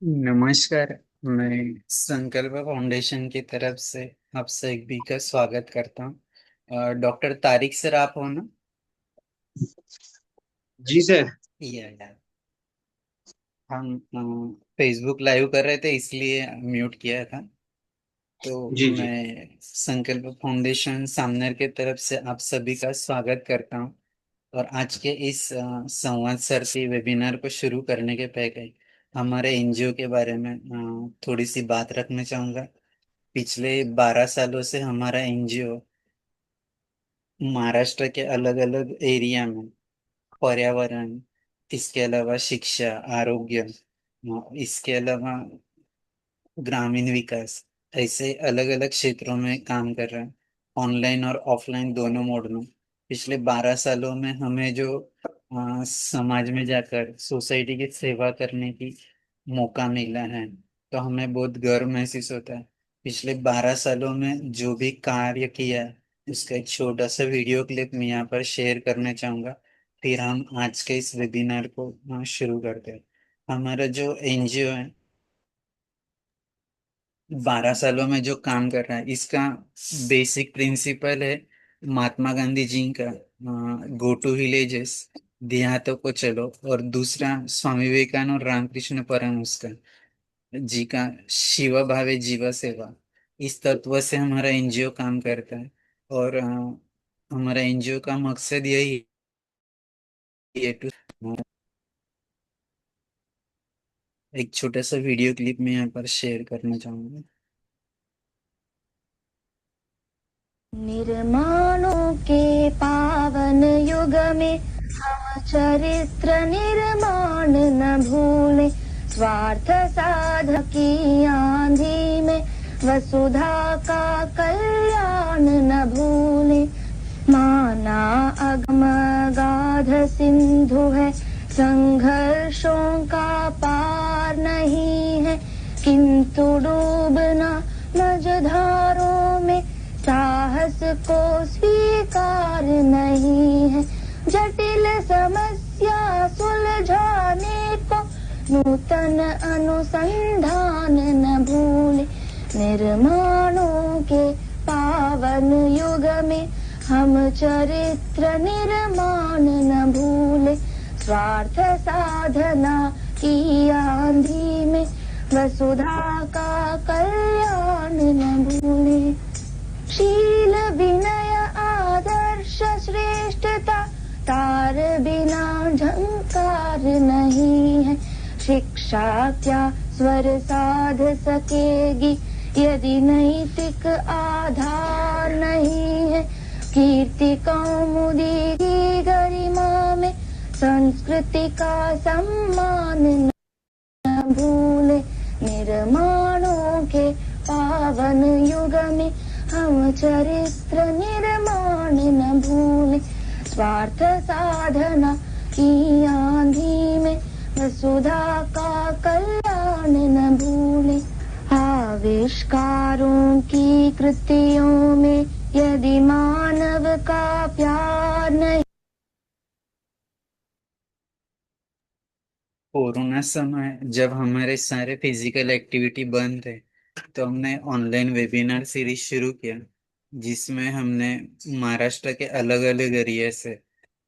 नमस्कार। मैं संकल्प फाउंडेशन की तरफ से आप सभी का स्वागत करता हूँ। डॉक्टर तारिक सर आप हो ना? जी सर। यार हम फेसबुक लाइव कर रहे थे इसलिए म्यूट किया था। तो जी जी। मैं संकल्प फाउंडेशन सामने की तरफ से आप सभी का स्वागत करता हूँ। और आज के इस संवाद सर के वेबिनार को शुरू करने के पहले हमारे एनजीओ के बारे में थोड़ी सी बात रखना चाहूँगा। पिछले 12 सालों से हमारा एनजीओ महाराष्ट्र के अलग अलग एरिया में पर्यावरण, इसके अलावा शिक्षा, आरोग्य, इसके अलावा ग्रामीण विकास, ऐसे अलग अलग क्षेत्रों में काम कर रहा है। ऑनलाइन और ऑफलाइन दोनों मोड में पिछले 12 सालों में हमें जो समाज में जाकर सोसाइटी की सेवा करने की मौका मिला है, तो हमें बहुत गर्व महसूस होता है। पिछले 12 सालों में जो भी कार्य किया है उसका एक छोटा सा वीडियो क्लिप मैं यहाँ पर शेयर करना चाहूँगा। फिर हम आज के इस वेबिनार को शुरू करते हैं। हमारा जो एनजीओ है 12 सालों में जो काम कर रहा है, इसका बेसिक प्रिंसिपल है महात्मा गांधी जी का गो टू विलेजेस, देहातों को चलो। और दूसरा स्वामी विवेकानंद और रामकृष्ण परमहंस का जी का शिव भावे जीवा सेवा। इस तत्व से हमारा एनजीओ काम करता है। और हमारा एनजीओ का मकसद यही है टू एक छोटा सा वीडियो क्लिप में यहाँ पर शेयर करना चाहूंगा। निर्माणों के पावन युग में हम चरित्र निर्माण न भूले, स्वार्थ साध की आंधी में वसुधा का कल्याण न भूले। माना अगम गाध सिंधु है, संघर्षों का पार नहीं है, किंतु डूबना मझधारों में साहस को स्वीकार नहीं है। जटिल समस्या सुलझाने को नूतन अनुसंधान न भूले। निर्माणों के पावन युग में हम चरित्र निर्माण न भूले, स्वार्थ साधना की आंधी में वसुधा का कल्याण न भूले। शील विनय आदर्श श्रेष्ठता तार बिना झंकार नहीं है। शिक्षा क्या स्वर साध सकेगी यदि नैतिक आधार नहीं है। कीर्ति कौमुदी की गरिमा में संस्कृति का सम्मान न भूले। निर्माणों के पावन युग में हम चरित्र निर्माण न भूले, स्वार्थ साधना की आंधी में वसुधा का कल्याण न भूले। आविष्कारों की कृतियों में यदि मानव का प्यार नहीं। कोरोना समय जब हमारे सारे फिजिकल एक्टिविटी बंद थे, तो हमने ऑनलाइन वेबिनार सीरीज शुरू किया, जिसमें हमने महाराष्ट्र के अलग अलग एरिया से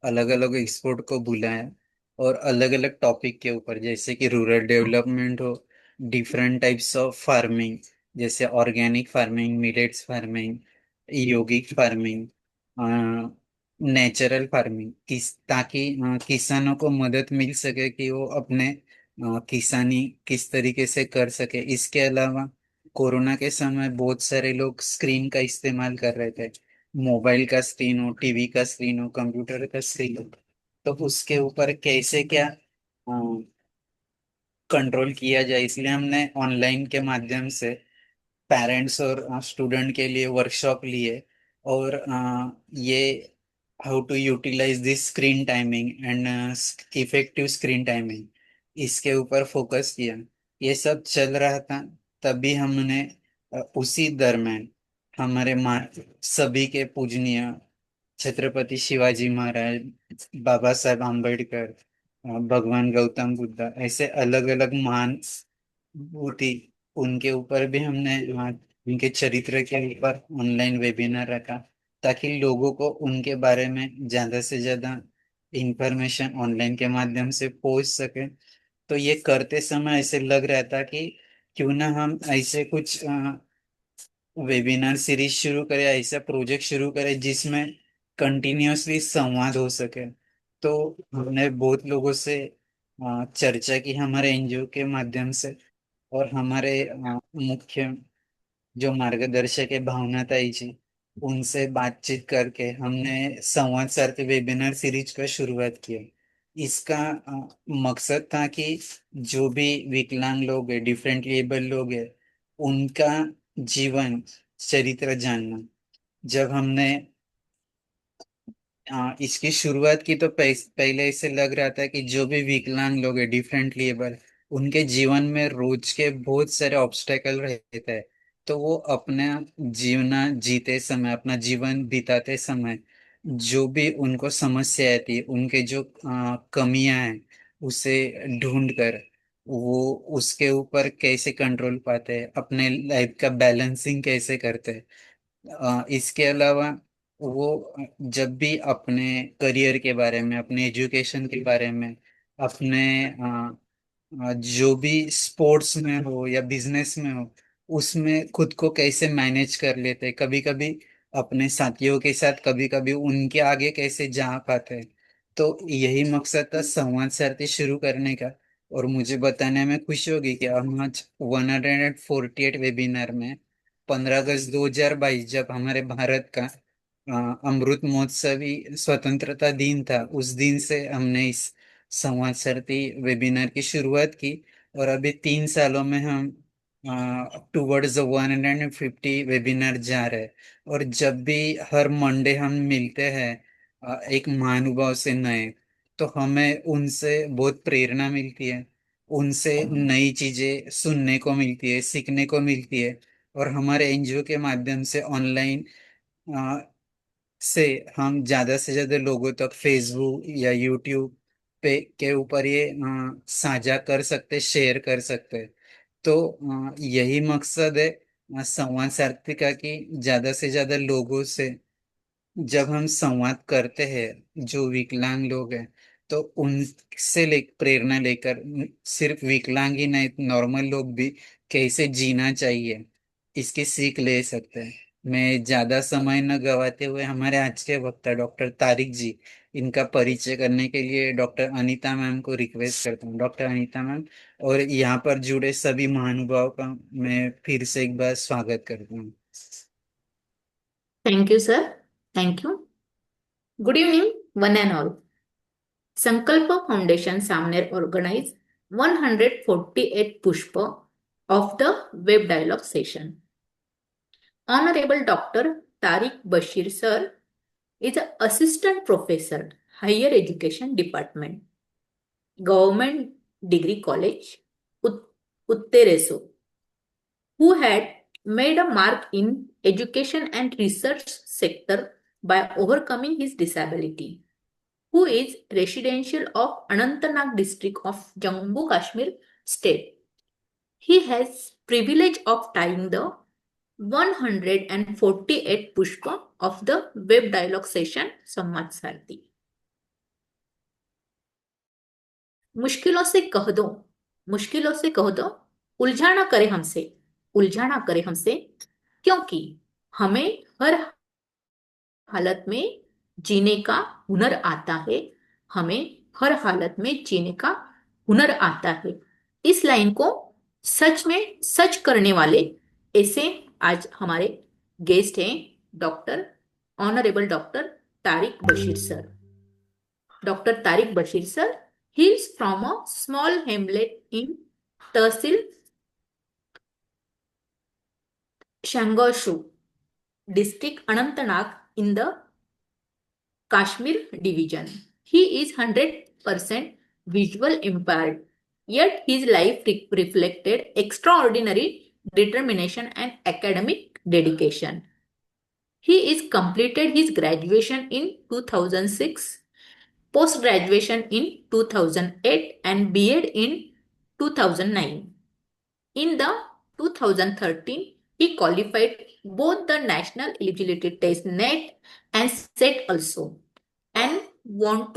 अलग अलग एक्सपर्ट को बुलाया। और अलग अलग टॉपिक के ऊपर, जैसे कि रूरल डेवलपमेंट हो, डिफरेंट टाइप्स ऑफ फार्मिंग, जैसे ऑर्गेनिक फार्मिंग, मिलेट्स फार्मिंग, योगिक फार्मिंग, नेचुरल फार्मिंग, ताकि किसानों को मदद मिल सके कि वो अपने किसानी किस तरीके से कर सके। इसके अलावा कोरोना के समय बहुत सारे लोग स्क्रीन का इस्तेमाल कर रहे थे, मोबाइल का स्क्रीन हो, टीवी का स्क्रीन हो, कंप्यूटर का स्क्रीन हो। तो उसके ऊपर कैसे क्या कंट्रोल किया जाए, इसलिए हमने ऑनलाइन के माध्यम से पेरेंट्स और स्टूडेंट के लिए वर्कशॉप लिए। और ये how to utilise this screen timing and effective screen timing, इसके ऊपर फोकस किया। ये सब चल रहा था, तभी हमने उसी दरम्यान हमारे सभी के पूजनीय छत्रपति शिवाजी महाराज, बाबा साहेब आम्बेडकर, भगवान गौतम बुद्ध, ऐसे अलग अलग महान बहुत ही उनके ऊपर भी हमने उनके चरित्र के ऊपर ऑनलाइन वेबिनार रखा, ताकि लोगों को उनके बारे में ज्यादा से ज्यादा इंफॉर्मेशन ऑनलाइन के माध्यम से पहुंच सके। तो ये करते समय ऐसे लग रहा था कि क्यों ना हम ऐसे कुछ वेबिनार सीरीज शुरू करें, ऐसा प्रोजेक्ट शुरू करें जिसमें कंटिन्यूअसली संवाद हो सके। तो हमने बहुत लोगों से चर्चा की हमारे एनजीओ के माध्यम से, और हमारे मुख्य जो मार्गदर्शक है भावना ताई जी, उनसे बातचीत करके हमने संवाद सारथी वेबिनार सीरीज का शुरुआत किया। इसका मकसद था कि जो भी विकलांग लोग हैं, डिफरेंटली एबल लोग हैं, उनका जीवन चरित्र जानना। जब हमने इसकी शुरुआत की तो पहले ऐसे लग रहा था कि जो भी विकलांग लोग हैं, डिफरेंटली एबल, उनके जीवन में रोज के बहुत सारे ऑब्स्टेकल रहते हैं। तो वो अपने जीवना जीते समय, अपना जीवन बिताते समय जो भी उनको समस्या आती है, उनके जो कमियां हैं, उसे ढूंढ कर वो उसके ऊपर कैसे कंट्रोल पाते हैं, अपने लाइफ का बैलेंसिंग कैसे करते हैं। इसके अलावा वो जब भी अपने करियर के बारे में, अपने एजुकेशन के बारे में, अपने जो भी स्पोर्ट्स में हो या बिजनेस में हो, उसमें खुद को कैसे मैनेज कर लेते, कभी कभी अपने साथियों के साथ, कभी कभी उनके आगे कैसे जा पाते हैं। तो यही मकसद था संवाद सारथी शुरू करने का। और मुझे बताने में खुशी होगी कि हम आज 148 वेबिनार में 15 अगस्त 2022, जब हमारे भारत का अमृत महोत्सवी स्वतंत्रता दिन था, उस दिन से हमने इस संवाद सारथी वेबिनार की शुरुआत की। और अभी 3 सालों में हम टूवर्ड्स 150 वेबिनार जा रहे हैं। और जब भी हर मंडे हम मिलते हैं एक महानुभाव से नए, तो हमें उनसे बहुत प्रेरणा मिलती है, उनसे नई चीजें सुनने को मिलती है, सीखने को मिलती है। और हमारे एनजीओ के माध्यम से ऑनलाइन से हम ज्यादा से ज्यादा लोगों तक फेसबुक या यूट्यूब पे के ऊपर ये साझा कर सकते, शेयर कर सकते। तो यही मकसद है संवाद सारथी का, कि ज्यादा से ज्यादा लोगों से जब हम संवाद करते हैं जो विकलांग लोग हैं, तो उनसे प्रेरणा लेकर सिर्फ विकलांग ही नहीं, नॉर्मल लोग भी कैसे जीना चाहिए, इसकी सीख ले सकते हैं। मैं ज्यादा समय न गवाते हुए हमारे आज के वक्ता डॉक्टर तारिक जी, इनका परिचय करने के लिए डॉक्टर अनीता मैम को रिक्वेस्ट करता हूँ। डॉक्टर अनीता मैम, और यहाँ पर जुड़े सभी महानुभाव का मैं फिर से एक बार स्वागत करता हूँ। Thank you, sir. Thank you. Good evening, one and all. Sankalpa Foundation Samner organized 148 Pushpa of the web dialogue session. Honorable Dr. Tariq Bashir, sir, is an assistant professor, higher education department, government degree college, Uttereso, who had made a mark in education and research sector by overcoming his disability, who is residential of Anantnag district of Jammu Kashmir state. He has privilege of tying the 148 pushpa of the web dialogue session संवाद सारथी। मुश्किलों से कह दो, मुश्किलों से कह दो, उलझा ना करे हमसे, उलझा ना करे हमसे, क्योंकि हमें हर हालत में जीने का हुनर आता है, हमें हर हालत में जीने का हुनर आता है। इस लाइन को सच में सच करने वाले ऐसे आज हमारे गेस्ट हैं doctor honourable doctor Tariq Bashir sir. Doctor Tariq Bashir sir, he is from a small hamlet in Tehsil Shangoshu district Anantnag in the Kashmir division. He is 100% visual impaired, yet his life reflected extraordinary determination and academic dedication. He is completed his graduation in 2006, post graduation in 2008 and B.Ed in 2009. In the 2013, he qualified both the national eligibility test NET and SET also, and went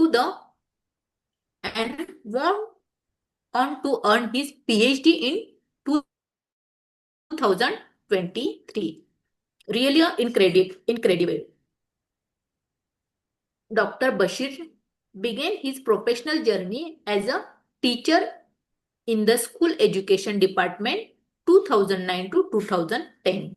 on to earn his PhD in 2023. Really incredible. Dr. Bashir began his professional journey as a teacher in the school education department 2009 to 2010.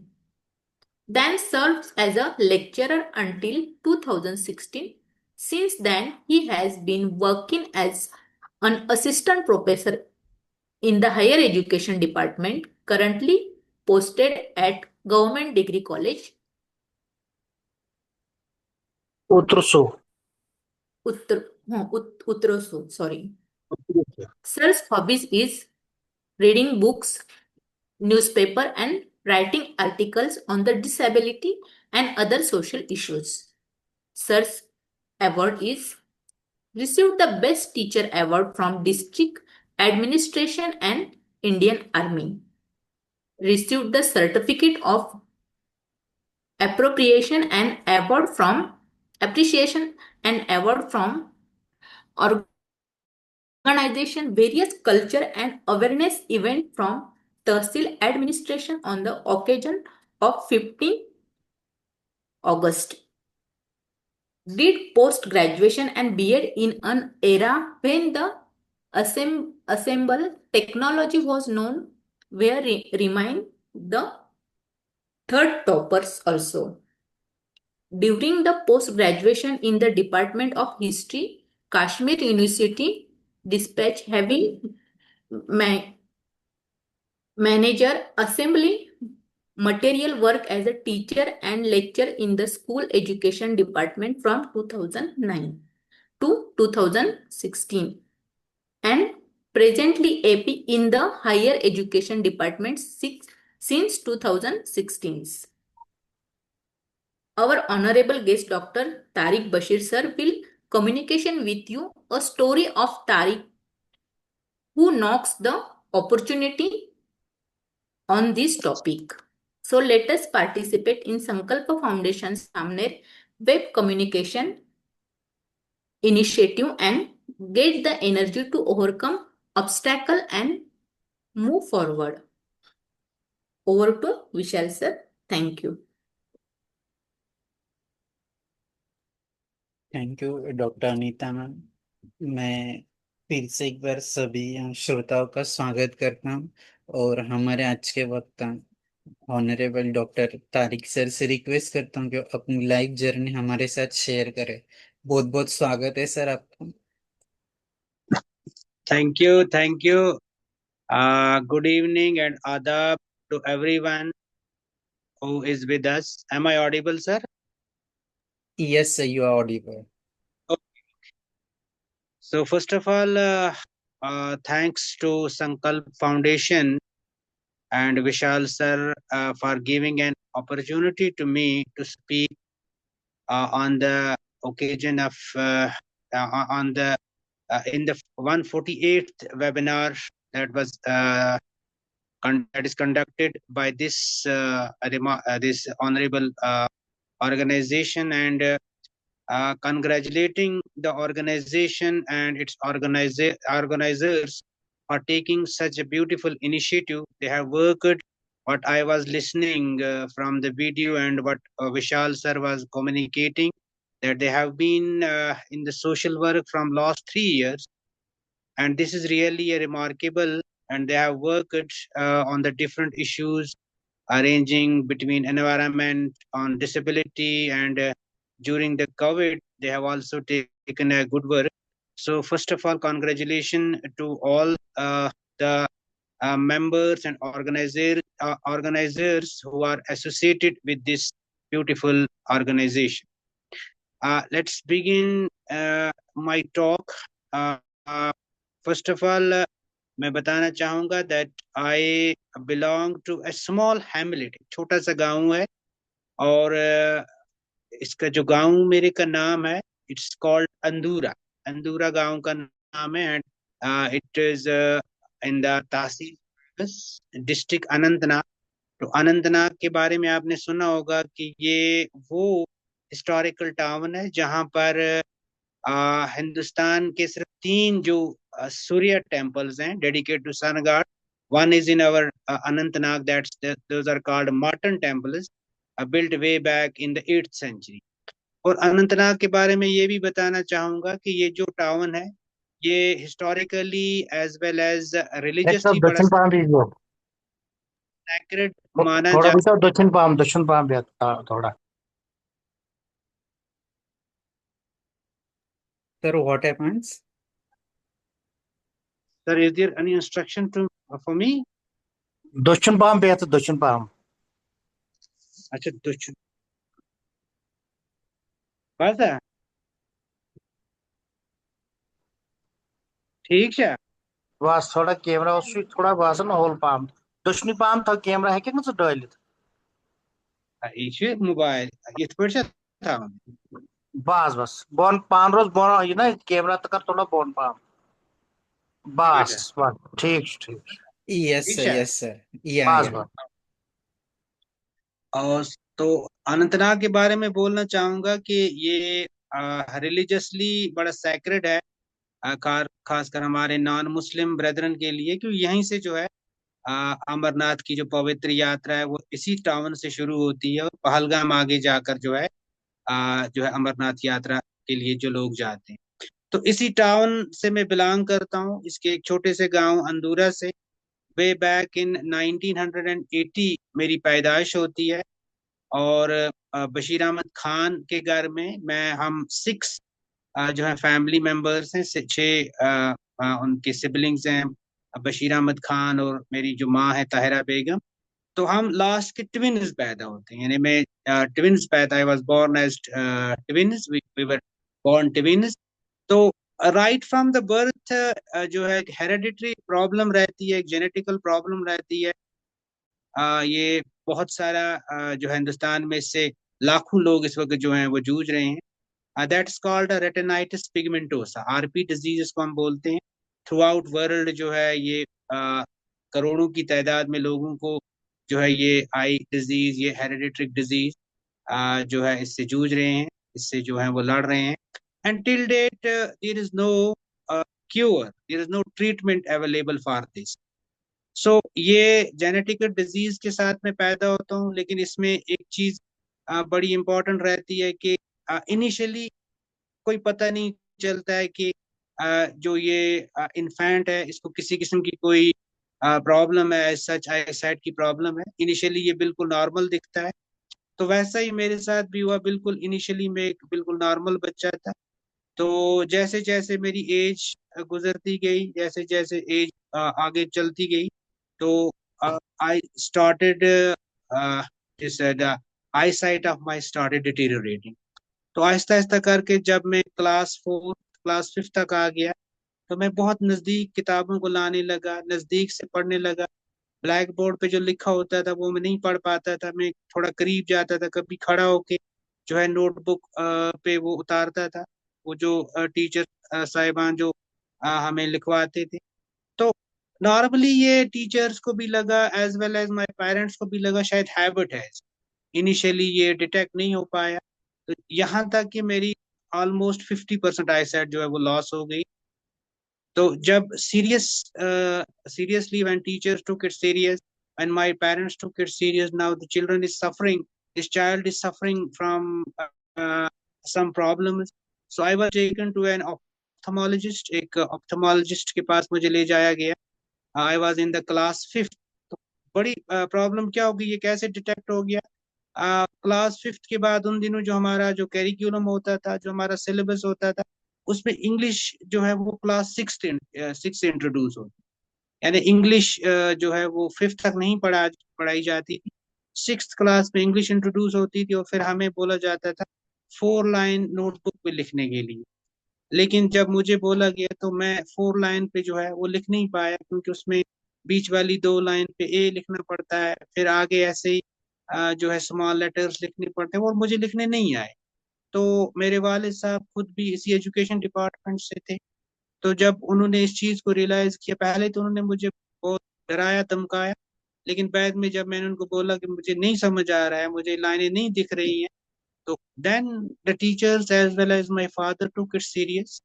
Then served as a lecturer until 2016. Since then, he has been working as an assistant professor in the higher education department, currently posted at Government Degree College, Utroso. Utroso, sorry. Sir's hobbies is reading books, newspaper, and writing articles on the disability and other social issues. Sir's award is received the Best Teacher Award from District Administration and Indian Army. Received the Certificate of Appropriation and Award from Appreciation and Award from organization various culture and awareness event from Tehsil administration on the occasion of 15 August. Did post-graduation and B.Ed in an era when the assemble technology was known, where remain the third toppers also. During the post-graduation in the Department of History, Kashmir University dispatched heavy manager assembly material work as a teacher and lecturer in the school education department from 2009 to 2016 and presently AP in the higher education department since 2016. Our honorable guest Dr. Tariq Bashir sir will communication with you a story of Tariq who knocks the opportunity on this topic. So let us participate in Sankalpa Foundation Samner web communication initiative and get the energy to overcome obstacle and move forward. Over to Vishal sir. Thank you. Thank you doctor Anita ma'am. मैं फिर से एक बार सभी श्रोताओं का स्वागत करता हूँ और हमारे आज के वक्ता ऑनरेबल डॉक्टर तारिक सर से रिक्वेस्ट करता हूँ कि अपनी लाइफ जर्नी हमारे साथ शेयर करें। बहुत बहुत स्वागत है सर आपका। Thank you. Good evening and adab to everyone who is with us. Am I audible, sir? Yes, sir, you are audible. So first of all, thanks to Sankalp Foundation and Vishal sir for giving an opportunity to me to speak on the occasion of in the 148th webinar that is conducted by this this honorable organization, and congratulating the organization and its organizers for taking such a beautiful initiative. They have worked what I was listening from the video and what Vishal sir was communicating, that they have been in the social work from last 3 years, and this is really a remarkable, and they have worked on the different issues arranging between environment on disability, and during the COVID they have also taken a good work. So first of all, congratulations to all the members and organizers who are associated with this beautiful organization. Let's begin my talk. First of all, मैं बताना चाहूंगा that I belong to a small hamlet, छोटा सा गांव है, और इसका जो गांव मेरे का नाम है, it's called अंदूरा गांव का नाम है, and it is in the tehsil district Anantnag. तो अनंतनाग के बारे में आपने सुना होगा कि ये वो हिस्टोरिकल टाउन है जहां पर हिंदुस्तान के सिर्फ 3 जो सूर्य टेम्पल्स हैं dedicated to sun god. One is in our Anantnag, that's those are called Martand temples, built way back in the 8th century। और अनंतनाग के बारे में ये भी बताना चाहूंगा कि ये जो टाउन है ये हिस्टोरिकली एज वेल एज एक तो रिलीजियसली बड़ा दक्षिण पाम भी जो सैक्रेड माना थोड़ा जाता भी तो दक्षिण पाम भी थोड़ा। Sir, what happens? है। Sir, is there any instruction for me? दक्षिण पाम भी तो दक्षिण पाम। अच्छा, दक्षिण बस है, ठीक है। बस थोड़ा कैमरा उस थोड़ा बस ना होल पाम दक्षिण पाम था कैमरा है कि डालित ये छे मोबाइल इथ पर था। बस बस बोन पान रोज बोन ये ना कैमरा तो कर थोड़ा बोन पाम अच्छा, बस बस ठीक ठीक Yes, ठीक sir. है। Yes, sir. Yeah, बस yeah. बस और तो अनंतनाग के बारे में बोलना चाहूंगा कि ये रिलीजियसली बड़ा सैक्रेड है, खासकर हमारे नॉन मुस्लिम ब्रदरन के लिए, क्योंकि यहीं से जो है अमरनाथ की जो पवित्र यात्रा है वो इसी टाउन से शुरू होती है और पहलगाम आगे जाकर जो है अमरनाथ यात्रा के लिए जो लोग जाते हैं। तो इसी टाउन से मैं बिलोंग करता हूँ, इसके एक छोटे से गांव अंदूरा से। वे बैक इन 1980 मेरी पैदाइश होती है। और बशीर अहमद खान के घर में हम 6 जो है फैमिली मेंबर्स हैं, 6 उनके सिबलिंग्स हैं, बशीर अहमद खान और मेरी जो माँ है ताहिरा बेगम। तो हम लास्ट के ट्विन्स पैदा होते हैं, यानी मैं ट्विन्स पैदा, I was born as twins, we were born twins. तो राइट फ्रॉम द बर्थ जो है हेरेडिटरी प्रॉब्लम रहती है, एक जेनेटिकल प्रॉब्लम रहती है। ये बहुत सारा जो है हिंदुस्तान में इससे लाखों लोग इस वक्त जो हैं वो जूझ रहे हैं। That's called retinitis pigmentosa, RP disease इसको हम बोलते हैं। थ्रू आउट वर्ल्ड जो है ये करोड़ों की तादाद में लोगों को जो है ये आई डिजीज, ये हेरिडिटरी डिजीज जो है इससे जूझ रहे हैं, इससे जो है वो लड़ रहे हैं। And till date there is no cure, there is no treatment available for this. So ये जेनेटिक डिजीज के साथ में पैदा होता हूँ, लेकिन इसमें एक चीज बड़ी इंपॉर्टेंट रहती है कि इनिशियली कोई पता नहीं चलता है कि जो ये इन्फेंट है इसको किसी किस्म की कोई प्रॉब्लम है, सच आईसाइट की प्रॉब्लम है। इनिशियली ये बिल्कुल नॉर्मल दिखता है। तो वैसा ही मेरे साथ भी हुआ, बिल्कुल इनिशियली मैं एक बिल्कुल नॉर्मल बच्चा था। तो जैसे जैसे मेरी एज गुजरती गई, जैसे जैसे एज आगे चलती गई, तो I started this the I site of my started deteriorating. तो आहिस्ता आहिस्ता करके जब मैं क्लास 5 तक आ गया, तो मैं बहुत नजदीक किताबों को लाने लगा, नजदीक से पढ़ने लगा। ब्लैक बोर्ड पे जो लिखा होता था वो मैं नहीं पढ़ पाता था, मैं थोड़ा करीब जाता था, कभी खड़ा होके जो है नोटबुक पे वो उतारता था, वो जो टीचर साहिबान जो हमें लिखवाते थे। तो नॉर्मली ये टीचर्स को भी लगा as well as my parents को भी लगा शायद हैबिट है, इनिशियली ये डिटेक्ट नहीं हो पाया। तो यहाँ तक कि मेरी ऑलमोस्ट 50% आईसाइट जो है वो लॉस हो गई। तो जब seriously when teachers took it serious, when my parents took it serious, now the children is suffering, this child is suffering from uh, some problems, so I was taken to an ophthalmologist, एक ophthalmologist के पास मुझे ले जाया गया। I was in the class 5th। तो बड़ी problem क्या होगी, ये कैसे डिटेक्ट हो गया? क्लास 5th के बाद उन दिनों जो हमारा जो कैरिकुलम होता था, जो हमारा सिलेबस होता था, उसमें इंग्लिश जो है वो क्लास 6 से इंट्रोड्यूस होती, यानी इंग्लिश जो है वो 5th तक नहीं पढ़ाई जाती थी। 6th क्लास में इंग्लिश इंट्रोड्यूस होती थी और फिर हमें बोला जाता था 4 लाइन नोटबुक पे लिखने के लिए। लेकिन जब मुझे बोला गया तो मैं 4 लाइन पे जो है वो लिख नहीं पाया, क्योंकि उसमें बीच वाली 2 लाइन पे ए लिखना पड़ता है, फिर आगे ऐसे ही जो है स्मॉल लेटर्स लिखने पड़ते हैं और मुझे लिखने नहीं आए। तो मेरे वालिद साहब खुद भी इसी एजुकेशन डिपार्टमेंट से थे। तो जब उन्होंने इस चीज़ को रियलाइज किया, पहले तो उन्होंने मुझे बहुत डराया धमकाया, लेकिन बाद में जब मैंने उनको बोला कि मुझे नहीं समझ आ रहा है, मुझे लाइनें नहीं दिख रही हैं, तो then the teachers as well as my father took it serious.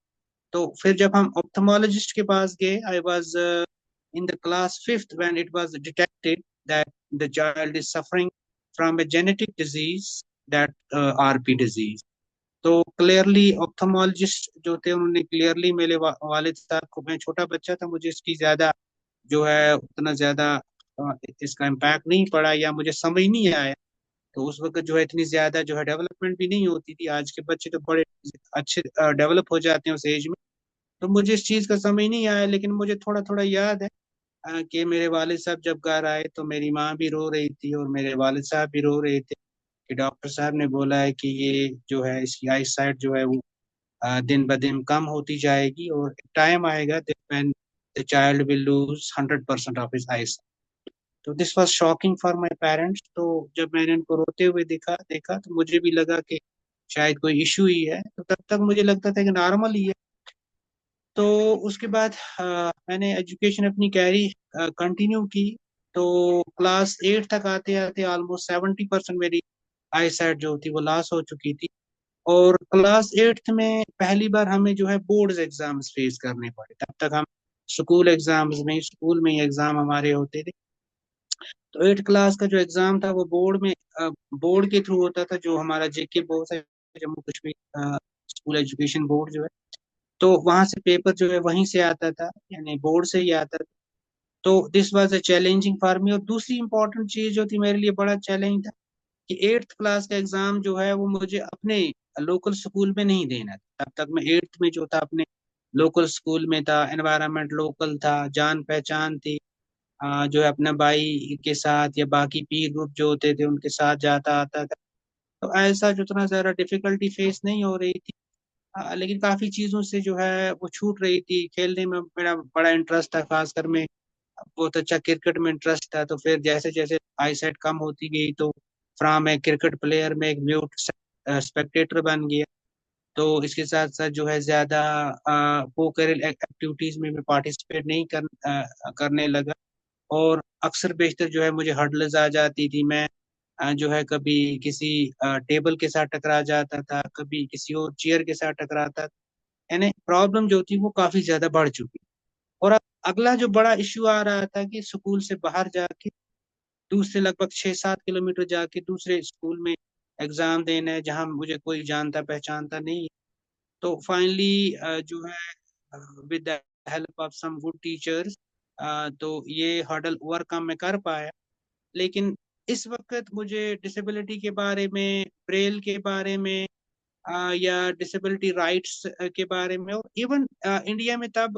तो फिर जब हम ऑप्थेमोलॉजिस्ट के पास गए, I was in the class fifth when it was detected that the child is suffering from a genetic disease, that RP disease. तो clearly ophthalmologist जो थे उन्होंने क्लियरली मेरे वालिद साहब को, मैं छोटा बच्चा था, मुझे इसकी ज्यादा जो है उतना ज्यादा इसका इम्पैक्ट नहीं पड़ा या मुझे समझ नहीं आया। तो उस वक्त जो है इतनी ज्यादा जो है डेवलपमेंट भी नहीं होती थी। आज के बच्चे तो बड़े अच्छे डेवलप हो जाते हैं उस एज में। तो मुझे इस चीज का समझ नहीं आया, लेकिन मुझे थोड़ा थोड़ा याद है कि मेरे वालिद साहब जब घर आए तो मेरी माँ भी रो रही थी और मेरे वालिद साहब भी रो रहे थे कि डॉक्टर साहब ने बोला है कि ये जो है इसकी आई साइट जो है वो दिन ब दिन कम होती जाएगी और टाइम आएगा when the child will lose 100% of his eye. तो this was shocking for my parents. तो जब मैंने उनको रोते हुए देखा देखा तो मुझे भी लगा कि शायद कोई इशू ही है। तो तब तक मुझे लगता था कि नॉर्मल ही है। तो उसके बाद मैंने एजुकेशन अपनी कैरी कंटिन्यू की। तो क्लास 8 तक आते आते ऑलमोस्ट 70% मेरी आई साइट जो थी वो लॉस हो चुकी थी। और क्लास 8th में पहली बार हमें जो है बोर्ड्स एग्जाम्स फेस करने पड़े। तब तक हम स्कूल में ही एग्जाम हमारे होते थे। तो 8 क्लास का जो एग्जाम था वो बोर्ड के थ्रू होता था, जो हमारा जेके बोर्ड है, Jammu Kashmir school education board जो है। तो वहां से पेपर जो है वहीं से आता था, यानी बोर्ड से ही आता था। तो this was a challenging for me. और दूसरी इंपॉर्टेंट चीज जो थी मेरे लिए बड़ा चैलेंज था कि 8th क्लास का एग्जाम जो है वो मुझे अपने लोकल स्कूल में नहीं देना था। तब तक मैं 8th में जो था अपने लोकल स्कूल में था, एनवायरनमेंट लोकल था, जान पहचान थी। जो है अपने भाई के साथ या बाकी पीर ग्रुप जो होते थे उनके साथ जाता आता था। तो ऐसा जो उतना ज्यादा डिफिकल्टी फेस नहीं हो रही थी। लेकिन काफी चीजों से जो है वो छूट रही थी। खेलने में मेरा बड़ा इंटरेस्ट था, खासकर में बहुत अच्छा क्रिकेट में इंटरेस्ट था। तो फिर जैसे जैसे आईसाइट कम होती गई तो फ्रॉम एक क्रिकेट प्लेयर में एक म्यूट स्पेक्टेटर बन गया। तो इसके साथ साथ जो है ज्यादा को करिकुलर एक्टिविटीज में मैं पार्टिसिपेट नहीं करने लगा। और अक्सर बेशतर जो है मुझे हर्डल्स आ जाती थी। मैं जो है कभी किसी टेबल के साथ टकरा जाता था, कभी किसी और चेयर के साथ टकराता था। यानी प्रॉब्लम जो थी वो काफी ज्यादा बढ़ चुकी। और अब अगला जो बड़ा इश्यू आ रहा था कि स्कूल से बाहर जाके दूसरे लगभग 6-7 किलोमीटर जाके दूसरे स्कूल में एग्जाम देना है, जहाँ मुझे कोई जानता पहचानता नहीं है। तो फाइनली जो है with the help of some good teachers तो ये हर्डल ओवरकम मैं कर पाया। लेकिन इस वक्त मुझे डिसेबिलिटी के बारे में, ब्रेल के बारे में या डिसेबिलिटी राइट्स के बारे में, और इवन इंडिया में तब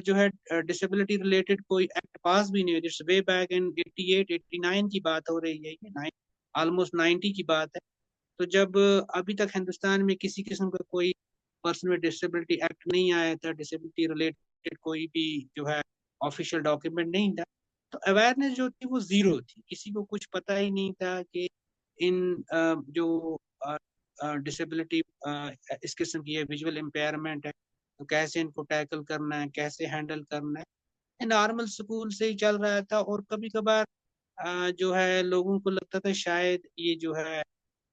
जो है डिसेबिलिटी रिलेटेड कोई एक्ट पास भी नहीं हुई। दिट्स वे बैक इन 88 89 की बात हो रही है, ये ऑलमोस्ट 90 की बात है। तो जब अभी तक हिंदुस्तान में किसी किस्म का कोई पर्सन विद डिसेबिलिटी एक्ट नहीं आया था, डिसेबिलिटी रिलेटेड कोई भी जो है ऑफिशियल डॉक्यूमेंट नहीं था, तो अवेयरनेस जो थी वो जीरो थी। किसी को कुछ पता ही नहीं था कि इन जो डिसेबिलिटी इस किस्म की विजुअल इम्पेयरमेंट है तो कैसे इनको टैकल करना है, कैसे हैंडल करना है। नॉर्मल स्कूल से ही चल रहा था। और कभी कभार जो है लोगों को लगता था शायद ये जो है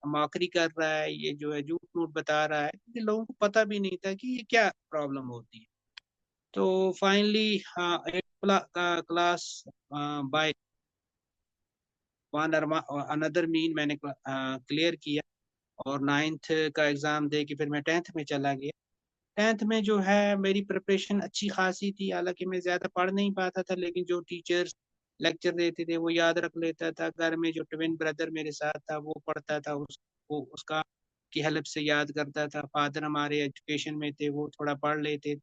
मौकरी कर रहा है, ये जो है झूठ मूठ बता रहा है, क्योंकि लोगों को पता भी नहीं था कि ये क्या प्रॉब्लम होती है। तो finally 8th class by one another mean मैंने क्लियर किया। और 9th का एग्जाम दे के फिर मैं 10th में चला गया। 10th में जो है मेरी प्रिपरेशन अच्छी खासी थी। हालांकि मैं ज्यादा पढ़ नहीं पाता था, लेकिन जो टीचर्स लेक्चर देते थे वो याद रख लेता था। घर में जो ट्विन ब्रदर मेरे साथ था वो पढ़ता था, उसको उसका की हेल्प से याद करता था। फादर हमारे एजुकेशन में थे, वो थोड़ा पढ़ लेते।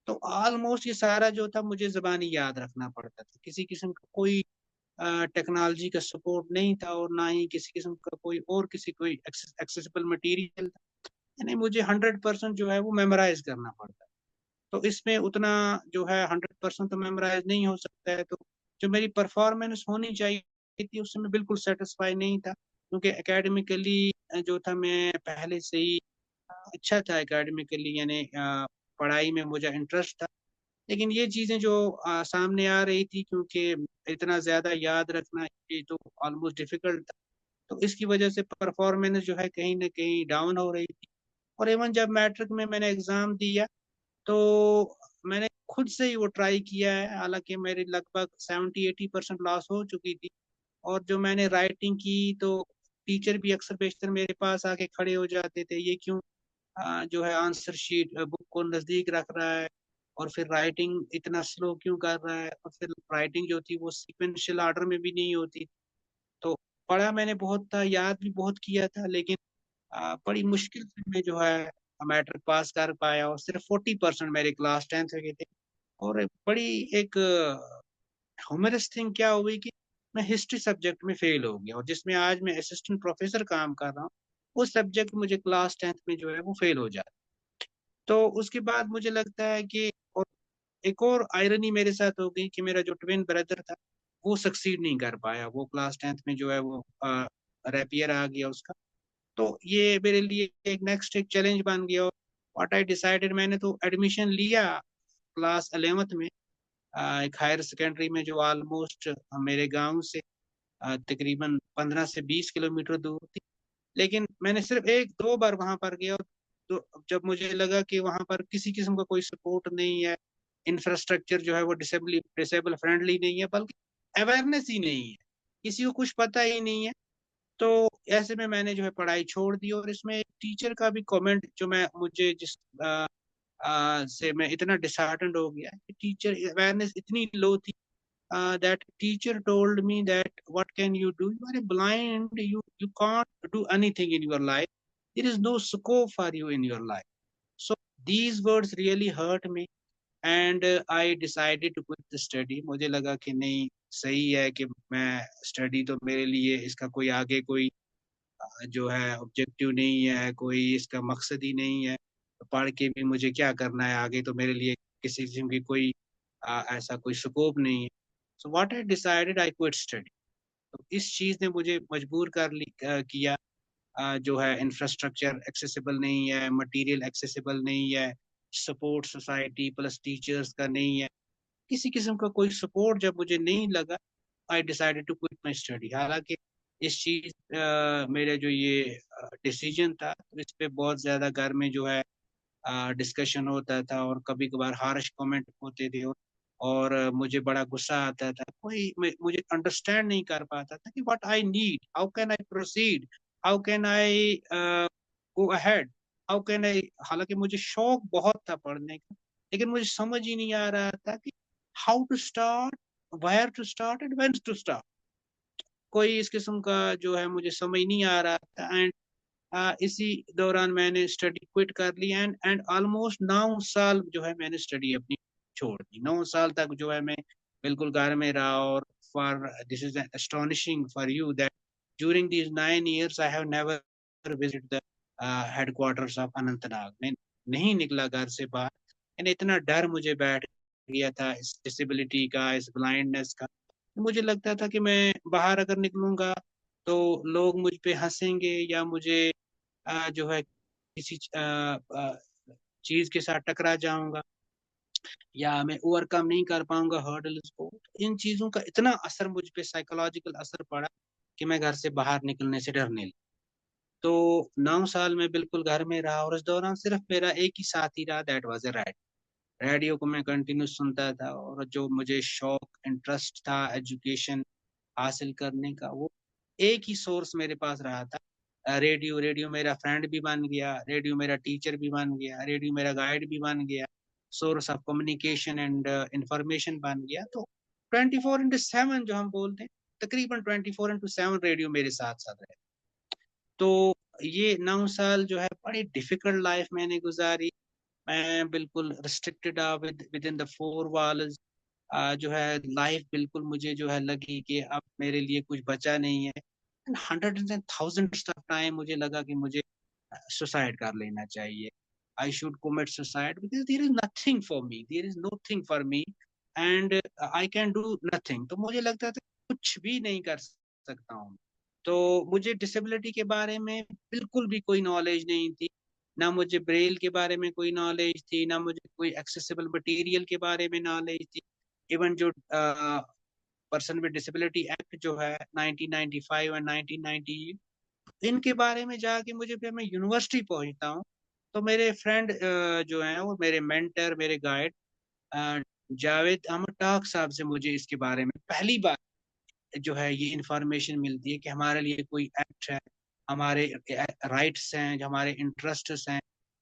तो ऑलमोस्ट ये सारा जो था मुझे जबानी याद रखना पड़ता था। किसी किस्म का कोई टेक्नोलॉजी का सपोर्ट नहीं था, और ना ही किसी किस्म का कोई एक्सेसिबल मटेरियल था। यानी मुझे 100% जो है वो मेमोराइज करना पड़ता। तो इसमें उतना जो है 100% तो मेमोराइज नहीं हो सकता है। तो जो मेरी परफॉर्मेंस होनी चाहिए थी उससे मैं बिल्कुल सेटिस्फाई नहीं था, क्योंकि एकेडमिकली जो था मैं पहले से ही अच्छा था एकेडमिकली, यानी पढ़ाई में मुझे इंटरेस्ट था। लेकिन ये चीजें जो सामने आ रही थी, क्योंकि इतना ज्यादा याद रखना ये तो ऑलमोस्ट डिफिकल्ट था, तो इसकी वजह से परफॉर्मेंस जो है कहीं ना कहीं डाउन हो रही थी। और इवन जब मैट्रिक में मैंने एग्जाम दिया तो मैंने खुद से ही वो ट्राई किया है, हालांकि मेरी लगभग 70-80% लॉस हो चुकी थी। और जो मैंने राइटिंग की तो टीचर भी अक्सर बेशतर मेरे पास आके खड़े हो जाते थे, ये क्यों जो है आंसर शीट बुक को नजदीक रख रहा है, और फिर राइटिंग इतना स्लो क्यों कर रहा है, और फिर राइटिंग जो थी वो सीक्वेंशियल ऑर्डर में भी नहीं होती। तो पढ़ा मैंने बहुत था, याद भी बहुत किया था, लेकिन बड़ी मुश्किल से मैं जो है मैट्रिक पास कर पाया, और सिर्फ 40% मेरे क्लास 10th के थे। और बड़ी एक ह्यूमरस थिंग क्या हुई कि मैं हिस्ट्री सब्जेक्ट में फेल हो गया, और जिसमें आज मैं असिस्टेंट प्रोफेसर काम कर रहा हूँ, वो सब्जेक्ट मुझे क्लास 10th में जो है वो फेल हो जाता। तो उसके बाद मुझे लगता है कि और एक और आयरनी मेरे साथ हो गई कि मेरा जो ट्विन ब्रदर था वो सक्सीड नहीं कर पाया, वो क्लास 10th में जो है वो रैपियर आ गया उसका। तो ये मेरे लिए एक नेक्स्ट एक चैलेंज बन गया। व्हाट आई डिसाइडेड, मैंने तो एडमिशन लिया क्लास 11th में एक हायर सेकेंडरी में, जो ऑलमोस्ट मेरे गांव से तकरीबन 15 से 20 किलोमीटर दूर थी। लेकिन मैंने सिर्फ एक दो बार वहां पर गया, और तो जब मुझे लगा कि वहां पर किसी किस्म का कोई सपोर्ट नहीं है, इंफ्रास्ट्रक्चर जो है वो डिसेबल फ्रेंडली नहीं है, बल्कि अवेयरनेस ही नहीं है, किसी को कुछ पता ही नहीं है। तो ऐसे में मैंने जो है पढ़ाई छोड़ दी। और इसमें एक टीचर का भी कमेंट जो मैं मुझे जिस से मैं इतना डिसहार्टेंड हो गया कि टीचर अवेयरनेस इतनी लो थी। That teacher told me that what can you do, you are blind, you can't do anything in your life, there is no scope for you in your life. So these words really hurt me, and I decided to quit the study. मुझे लगा कि नहीं, सही है कि मैं study तो मेरे लिए इसका कोई आगे कोई जो है ऑब्जेक्टिव नहीं है, कोई इसका मकसद ही नहीं है, तो पढ़ के भी मुझे क्या करना है आगे, तो मेरे लिए किसी किस्म की कोई ऐसा कोई स्कोप नहीं है। So what I decided, I quit study. तो इस चीज ने मुझे मजबूर किया। जो है इंफ्रास्ट्रक्चर एक्सेसिबल नहीं है, मटेरियल एक्सेसिबल नहीं है, सपोर्ट सोसाइटी प्लस टीचर्स का नहीं है, किसी किस्म का कोई सपोर्ट जब मुझे नहीं लगा, I decided to quit my study. हालांकि इस चीज मेरे जो ये डिसीजन था, तो इस पे बहुत ज्यादा घर में जो है डिस्कशन होता था, और कभी कभार हार्श कमेंट होते थे, और मुझे बड़ा गुस्सा आता था, कोई मुझे अंडरस्टैंड नहीं कर पाता था कि what I need, how can I proceed, how can I go ahead, how can I. हालांकि मुझे शौक बहुत था पढ़ने का, लेकिन मुझे समझ ही नहीं आ रहा था कि how to start, where to start and when to start. कोई इस किस्म का जो है मुझे समझ नहीं आ रहा था। एंड इसी दौरान मैंने स्टडी क्विट कर ली, एंड ऑलमोस्ट 9 साल जो है मैंने स्टडी अपनी छोड़ दी। 9 साल तक जो है मैं बिल्कुल घर में रहा। और for this is astonishing for you that during these 9 years I have never visit the headquarters of Anantnag. मैं नहीं निकला घर से बाहर, यानी इतना डर मुझे बैठ गया था इस डिसेबिलिटी का, इस ब्लाइंडनेस का। मुझे लगता था कि मैं बाहर अगर निकलूंगा तो लोग मुझ पे हंसेंगे, या मुझे जो है किसी चीज के साथ टकरा जाऊंगा, या मैं ओवरकम नहीं कर पाऊंगा हर्डल्स को। इन चीजों का इतना असर मुझ पे, साइकोलॉजिकल असर पड़ा कि मैं घर से बाहर निकलने से डरने लगा। तो 9 साल में बिल्कुल घर में रहा, और इस दौरान सिर्फ मेरा एक ही साथी रहा, दैट वाज रेडियो। रेडियो को मैं कंटिन्यू सुनता था, और जो मुझे शौक इंटरेस्ट था एजुकेशन हासिल करने का, वो एक ही सोर्स मेरे पास रहा था, रेडियो। रेडियो मेरा फ्रेंड भी बन गया, रेडियो मेरा टीचर भी बन गया, रेडियो मेरा गाइड भी बन गया, source of communication and information बन गया। तो 24/7 जो हम बोलते हैं, तकरीबन 24/7 रेडियो मेरे साथ साथ रहे। तो ये 9 साल जो है बड़ी डिफिकल्ट लाइफ मैंने गुजारी। मैं बिल्कुल restricted with in the four walls. जो है लाइफ बिल्कुल मुझे जो है लगी कि अब मेरे लिए कुछ बचा नहीं है। And hundred and thousands of time मुझे लगा कि मुझे सुसाइड कर लेना चाहिए। I should commit suicide because there is nothing for me, there is nothing for me, and I can do nothing। तो मुझे लगता था कुछ भी नहीं कर सकता हूँ। तो मुझे डिसेबिलिटी के बारे में बिल्कुल भी कोई नॉलेज नहीं थी। ना मुझे ब्रेल के बारे में कोई नॉलेज थी, ना मुझे कोई एक्सेसिबल मटेरियल के बारे में नॉलेज थी। इवन जो पर्सन विद डिसेबिलिटी एक्ट जो है 1995 और 1998, इनके बारे में जाके मुझे, फिर मैं यूनिवर्सिटी पहुंचता हूँ तो मेरे फ्रेंड जो हैं वो मेरे मेंटर, मेरे गाइड जावेद अहमद टाक साहब से मुझे इसके बारे में पहली बार जो है ये इंफॉर्मेशन मिलती है कि हमारे लिए कोई एक्ट है, हमारे राइट्स हैं, जो हमारे इंटरेस्ट्स हैं,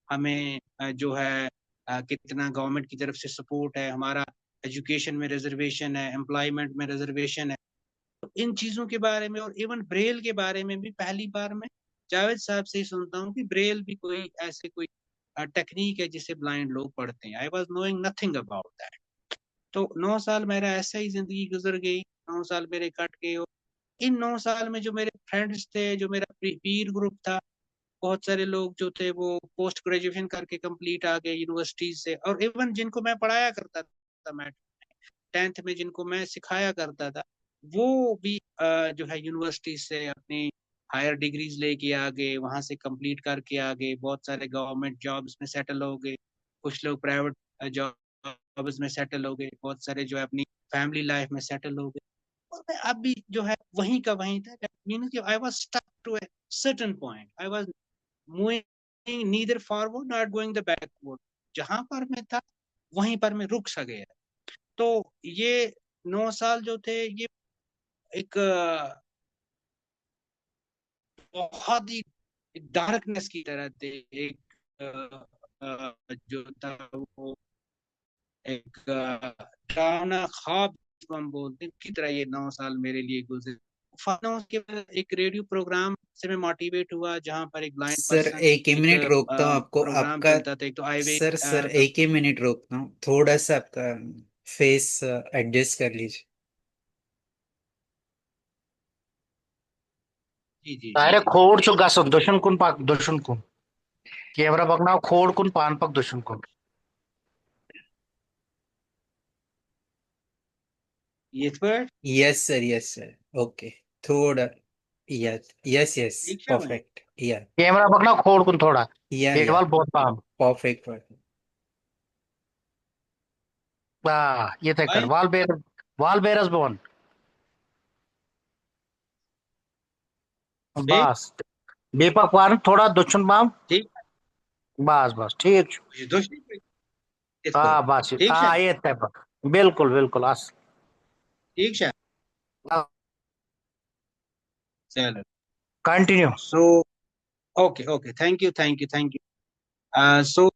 हमें जो है कितना गवर्नमेंट की तरफ से सपोर्ट है, हमारा एजुकेशन में रिजर्वेशन है, एम्प्लॉयमेंट में रिजर्वेशन है। तो इन चीज़ों के बारे में और इवन ब्रेल के बारे में भी पहली बार मैं जावेद साहब से ही सुनता हूँ कि ब्रेल भी कोई ऐसे कोई टेक्निक है जिसे ब्लाइंड लोग पढ़ते हैं। I was knowing nothing about that. तो 9 साल मेरा ऐसा ही जिंदगी गुजर गई, 9 साल मेरे कट गए। और इन 9 साल में जो मेरे फ्रेंड्स थे, जो मेरा पीर ग्रुप था, बहुत सारे लोग जो थे वो पोस्ट ग्रेजुएशन करके कंप्लीट आ गए यूनिवर्सिटीज से। और इवन जिनको मैं पढ़ाया करता था, मैं 10th में जिनको मैं सिखाया करता था, वो भी जो है यूनिवर्सिटी से अपनी हायर डिग्रीज लेके आ गए, वहां से कंप्लीट करके आ गए, बहुत सारे गवर्नमेंट जॉब्स में सेटल हो गए, कुछ लोग प्राइवेट जॉब्स में सेटल हो गए, बहुत सारे जो है अपनी फैमिली लाइफ में सेटल हो गए। और मैं अब भी जो है वहीं का वहीं था। मीन कि I was stuck to a certain point, I was moving neither forward not going the backward. जहां पर मैं था वहीं पर मैं रुक सा गया। तो ये 9 साल जो थे ये एक बहुत ही डार्कनेस की तरह थे। एक जो था वो एक डरावना ख्वाब जिसको हम बोलते हैं की तरह ये 9 साल मेरे लिए गुजरे। के बाद एक रेडियो प्रोग्राम से मैं मोटिवेट हुआ जहां पर एक ब्लाइंड सर पर्सन, एक ही एक मिनट रोकता हूँ आपको, प्रोग्राम आपका। चलता था। एक तो आई वे सर एक ही मिनट रोकता हूँ, थोड़ा सा आपका फेस एडजस्ट कर लीजिए। जी जी जी डायरेक्ट जी खोड छु गसन दुश्मन कुन पाक दुश्मन कुन कैमरा पकड़ाओ खोड कुन पान पक दुश्मन कुन। ये पर यस सर ओके। थोड़ा, यस यस यस, ठीक है भाई। परफेक्ट या कैमरा पकड़ाओ खोड कुन थोड़ा या केवल बहुत पाम। Perfect perfect. ये थे कर भाई वाल बेरस बोन ठीक बस बेपक पान थोड़ा दुश्मन पाम। ठीक बस बस ठीक छु। है, दोस्ती पे इसको बस ठीक है, ये थे पक बिल्कुल बिल्कुल अस ठीक है। चलो, continue. So okay okay, thank you thank you thank you. So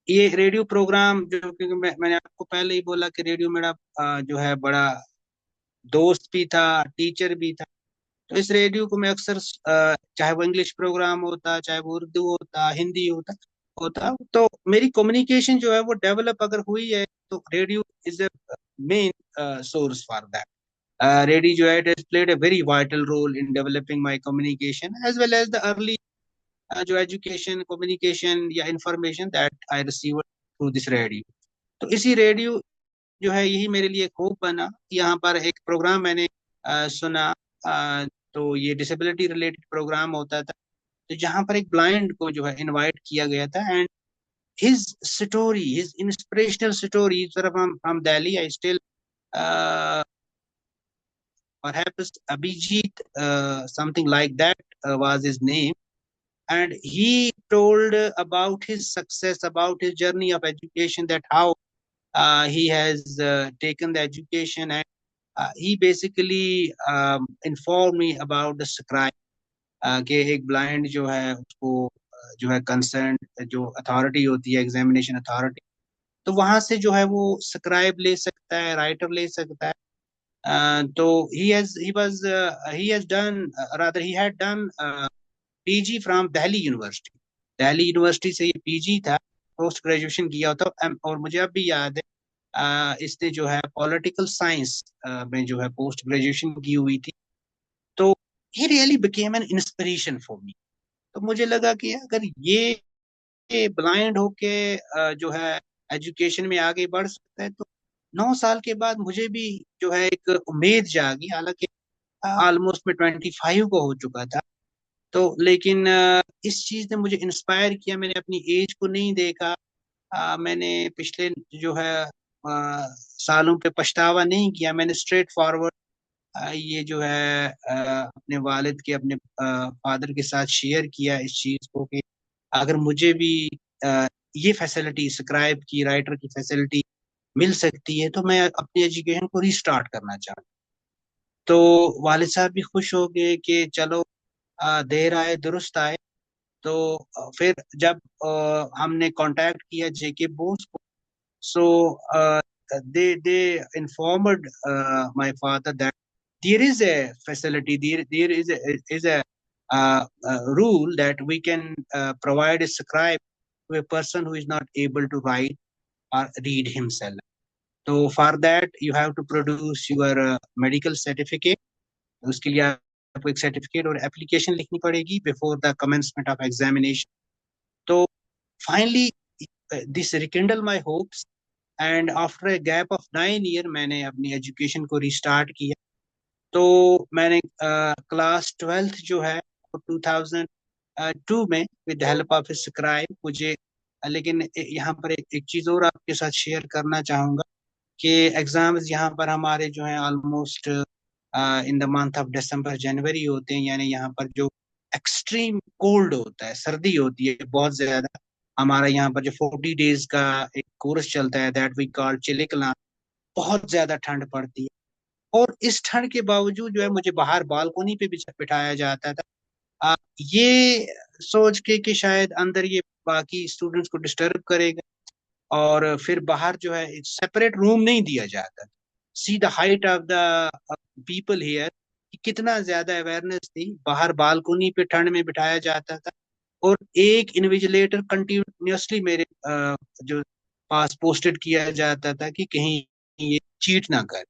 ये रेडियो प्रोग्राम जो, क्योंकि मैंने आपको पहले ही बोला कि रेडियो मेरा जो है बड़ा दोस्त भी था, टीचर भी था। तो इस रेडियो को मैं अक्सर चाहे वो इंग्लिश प्रोग्राम होता, चाहे वो उर्दू होता, हिंदी होता होता तो मेरी कम्युनिकेशन जो है वो डेवलप अगर हुई है तो radio is a main source for that. Radio जो है it has played a very vital role in developing my communication as well as the early जो एजुकेशन, कम्युनिकेशन या information that I receive through this radio. तो इसी radio जो है यही मेरे लिए होप बना। यहाँ पर एक प्रोग्राम मैंने सुना, तो ये डिसेबिलिटी रिलेटेड प्रोग्राम होता था। तो जहाँ पर एक ब्लाइंड को जो है इनवाइट किया गया था, and his story, his inspirational story, from Delhi, I still perhaps Abhijit, something like that was his name. And he told about his success, about his journey of education, that how he has taken the education, and he basically informed me about the scribe, कि एक blind जो है उसको जो है concern जो authority होती है, एग्जामिनेशन अथॉरिटी, तो वहां से जो है वो स्क्राइब ले सकता है, राइटर ले सकता है। तो he has done rather he had done PG from Delhi university. Delhi university से ये पीजी था, पोस्ट ग्रेजुएशन किया होता। और मुझे अब भी याद है इसने जो है पॉलिटिकल साइंस में जो है पोस्ट ग्रेजुएशन की हुई थी। तो he really became an inspiration for मी। तो मुझे लगा कि अगर ये ब्लाइंड होके जो है एजुकेशन में आगे बढ़ सकता है, तो 9 साल के बाद मुझे भी जो है एक उम्मीद जागी। हालांकि ऑलमोस्ट मैं 25 को हो चुका था, तो लेकिन इस चीज ने मुझे इंस्पायर किया। मैंने अपनी एज को नहीं देखा। मैंने पिछले जो है सालों पे पछतावा नहीं किया। मैंने स्ट्रेट फॉरवर्ड ये जो है अपने वालिद के, अपने फादर के साथ शेयर किया इस चीज को कि अगर मुझे भी ये फैसिलिटी, स्क्राइब की, राइटर की फैसिलिटी मिल सकती है तो मैं अपनी एजुकेशन को रीस्टार्ट करना चाहता हूँ। तो वालिद साहब भी खुश हो गए कि चलो देर आए दुरुस्त आए। तो फिर जब हमने कांटेक्ट किया जेके बोस को, so they informed my father that there is a facility, there is a rule that we can provide a scribe to a person who is not able to write or read himself. So for that you have to produce your medical certificate. उसके लिए आपको एक certificate और application लिखनी पड़ेगी before the commencement of examination. तो finally this rekindle my hopes and after a gap of 9 year मैंने अपनी एजुकेशन को रिस्टार्ट किया। तो मैंने क्लास 12th जो है 2002 में विद हेल्प ऑफ स्क्राइब मुझे, लेकिन यहाँ पर एक चीज और आपके साथ शेयर करना चाहूंगा कि एग्जाम्स यहाँ पर हमारे जो है almost in the month of December January होते हैं। यानी यहाँ पर जो एक्सट्रीम कोल्ड होता है, सर्दी होती है बहुत ज्यादा। हमारा यहाँ पर जो 40 डेज का एक कोर्स चलता है दैट वी कॉल चिलिकला, बहुत ज्यादा ठंड पड़ती है। और इस ठंड के बावजूद जो है मुझे बाहर बालकोनी पे भी बिठाया जाता था, ये सोच के कि शायद अंदर ये बाकी स्टूडेंट्स को डिस्टर्ब करेगा। और फिर बाहर जो है सेपरेट रूम नहीं दिया जाता। See the height of the people here, कितना ज्यादा अवेयरनेस थी। बाहर बालकोनी पे ठंड में बिठाया जाता था और एक इन्विजिलेटर कंटिन्यूअसली मेरे जो पास पोस्टेड किया जाता था कि कहीं ये चीट ना कर।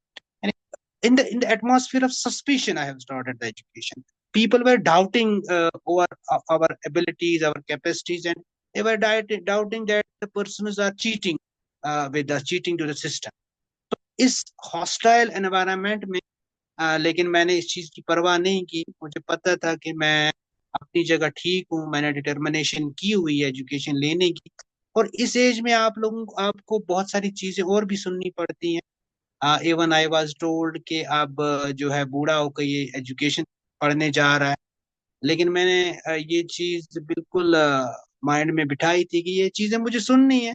In the atmosphere of suspicion I have started the education. People were doubting our abilities, our capacities, and they were doubting that the persons are cheating with us, cheating to the system. तो इस hostile environment में लेकिन मैंने इस चीज की परवाह नहीं की। मुझे पता था कि मैं अपनी जगह ठीक हूँ, मैंने डिटर्मिनेशन की हुई है एजुकेशन लेने की। और इस एज में आप लोगों को, आपको बहुत सारी चीजें और भी सुननी पड़ती हैं। इवन आई वाज टोल्ड कि अब जो है बूढ़ा होकर ये एजुकेशन पढ़ने जा रहा है। लेकिन मैंने ये चीज बिल्कुल माइंड में बिठाई थी कि ये चीजें मुझे सुननी है।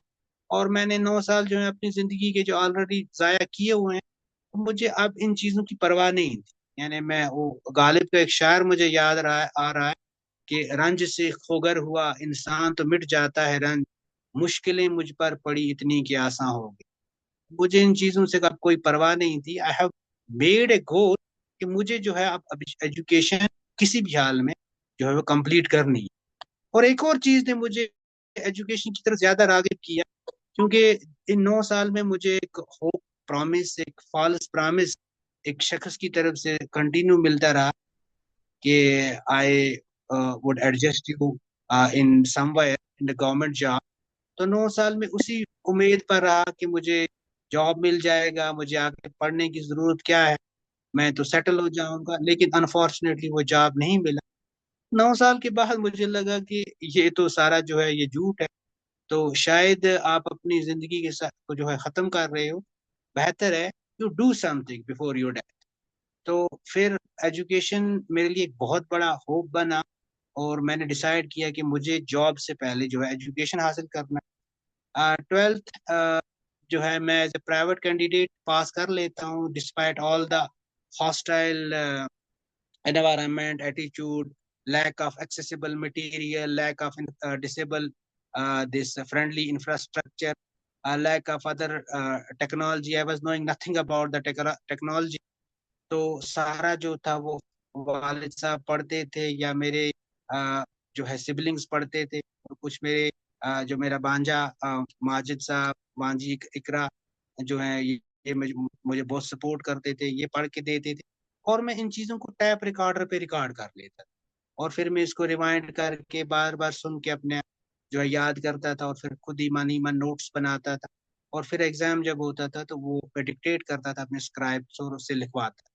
और मैंने 9 साल जो है अपनी जिंदगी के जो ऑलरेडी जाया किए हुए हैं, तो मुझे अब इन चीजों की परवाह नहीं थी। यानी मैं वो गालिब का एक शायर मुझे याद आ रहा है कि रंज से खोगर हुआ इंसान तो मिट जाता है रंज, मुश्किलें मुझ पर पड़ी इतनी कि आसान हो गई। मुझे इन चीजों से अब कोई परवाह नहीं थी। आई हैव मेड ए गोल कि मुझे जो है अब एजुकेशन किसी भी हाल में जो है वो कंप्लीट करनी है। और एक और चीज ने मुझे एजुकेशन की तरफ ज्यादा रागिब किया, क्योंकि इन 9 साल में मुझे एक होप प्रॉमिस, एक फॉल्स प्रॉमिस एक शख्स की तरफ से कंटिन्यू मिलता रहा कि I would adjust you in somewhere in the government job. तो 9 साल में उसी उम्मीद पर रहा कि मुझे जॉब मिल जाएगा, मुझे आगे पढ़ने की जरूरत क्या है, मैं तो सेटल हो जाऊंगा। लेकिन अनफॉर्चुनेटली वो जॉब नहीं मिला। 9 साल के बाद मुझे लगा कि ये तो सारा जो है ये झूठ है। तो शायद आप अपनी जिंदगी के साथ को जो है खत्म कर रहे हो। बेहतर है you do something before your death. तो फिर एजुकेशन मेरे लिए एक बहुत बड़ा होप बना और मैंने डिसाइड किया कि मुझे जॉब से पहले जो है एजुकेशन हासिल करना। 12th जो है मैं as a private candidate pass कर लेता हूँ despite all the hostile environment, attitude, lack of accessible material, lack of disable this friendly infrastructure, lack of other technology. I was knowing nothing about the technology. तो सारा जो था वो वालिद साहब पढ़ते थे या मेरे जो है सिबलिंग्स पढ़ते थे। और कुछ मेरे जो मेरा भांजा माजिद साहब, भांजी इकरा जो है ये मुझे बहुत सपोर्ट करते थे, ये पढ़ के देते थे। और मैं इन चीजों को टैप रिकॉर्डर पे रिकॉर्ड कर लेता था और फिर मैं इसको रिवाइंड करके बार बार सुन के अपने जो है याद करता था और फिर खुद ही मन नोट्स बनाता था। और फिर एग्जाम जब होता था तो वो डिक्टेट करता था अपने स्क्राइब्स और उससे लिखवाता।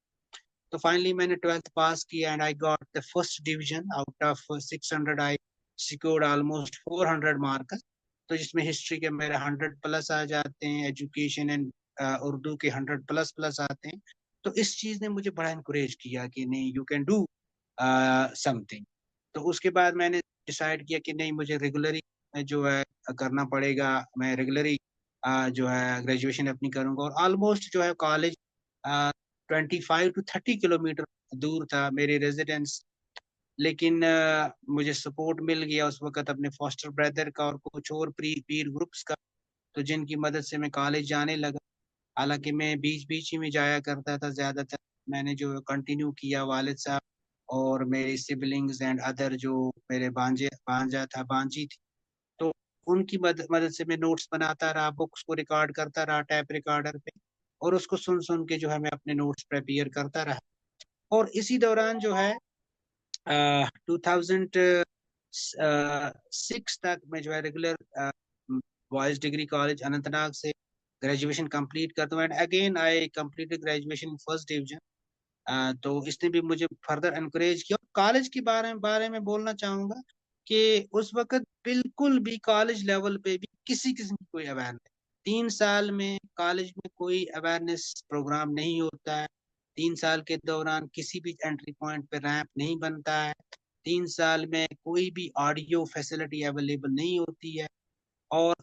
तो फाइनली मैंने 12th पास किया and I got the first division out of 600 I secured almost 400 marks. तो जिसमें हिस्ट्री के मेरे 100 प्लस आ जाते हैं, एजुकेशन एंड उर्दू के 100 प्लस प्लस आते हैं। तो इस चीज ने मुझे बड़ा इंकरेज किया कि नहीं, यू कैन डू समथिंग। तो उसके बाद मैंने डिसाइड किया कि नहीं, मुझे रेगुलरी जो है करना पड़ेगा। मैं रेगुलरी जो है ग्रेजुएशन अपनी करूंगा। और ऑलमोस्ट जो है कॉलेज 25 to 30 किलोमीटर दूर था मेरे रेजिडेंस। लेकिन मुझे सपोर्ट मिल गया उस वक्त अपने फॉस्टर ब्रदर का और कुछ और पीर ग्रुप्स का, तो जिनकी मदद से मैं कॉलेज जाने लगा। हालांकि मैं बीच बीच ही में जाया करता था, ज्यादातर मैंने जो कंटिन्यू किया वालिद साहब और मेरे सिबलिंग्स एंड अदर जो मेरे भांजा था, भांजी थी, तो उनकी मदद से मैं नोट्स बनाता रहा, बुक्स को रिकॉर्ड करता रहा टैप रिकॉर्डर पे, और उसको सुन सुन के जो है मैं अपने नोट्स प्रिपेयर करता रहा। और इसी दौरान जो है 2006 तक मैं जो है regular boys degree college Anantnag से ग्रेजुएशन कंप्लीट करता हूँ and again I completed graduation in first division. तो इसने भी मुझे फर्दर एनकरेज किया। कॉलेज के बारे में बोलना चाहूंगा कि उस वक्त बिल्कुल भी कॉलेज लेवल पे भी किसी किस्म की कोई अवेयरनेस, 3 साल में कॉलेज में कोई अवेयरनेस प्रोग्राम नहीं होता है। 3 साल के दौरान किसी भी एंट्री पॉइंट पे रैंप नहीं बनता है। 3 साल में कोई भी ऑडियो फैसिलिटी अवेलेबल नहीं होती है। और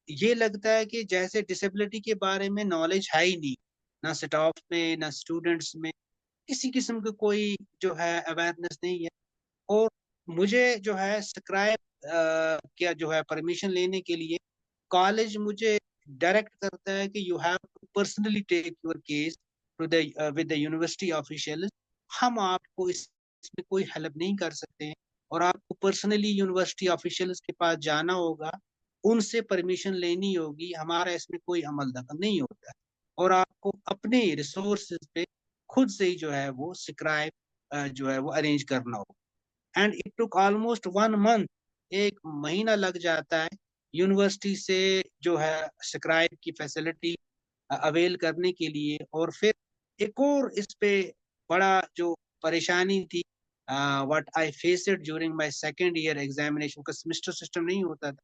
ये लगता है कि जैसे डिसेबिलिटी के बारे में नॉलेज है ही नहीं, ना स्टाफ में ना स्टूडेंट्स में, किसी किस्म की कोई जो है अवेयरनेस नहीं है। और मुझे जो है स्क्राइब क्या जो है परमिशन लेने के लिए कॉलेज मुझे डायरेक्ट करता है कि you have to personally take your case to the with the university official. हम आपको इसमें कोई हेल्प नहीं कर सकते हैं और आपको पर्सनली यूनिवर्सिटी ऑफिशियल्स के पास जाना होगा, उनसे परमिशन लेनी होगी। हमारा इसमें कोई अमल दखल नहीं होता है और आपको अपने रिसोर्सेज पे खुद से ही जो है वो स्क्राइब जो है वो अरेंज करना होगा। And it took almost 1 month, 1 महीना लग जाता है यूनिवर्सिटी से जो है स्क्राइब की फैसिलिटी अवेल करने के लिए। और फिर एक और इस पे बड़ा जो परेशानी थी, what I faced during my second year examination, का सेमेस्टर सिस्टम नहीं होता था,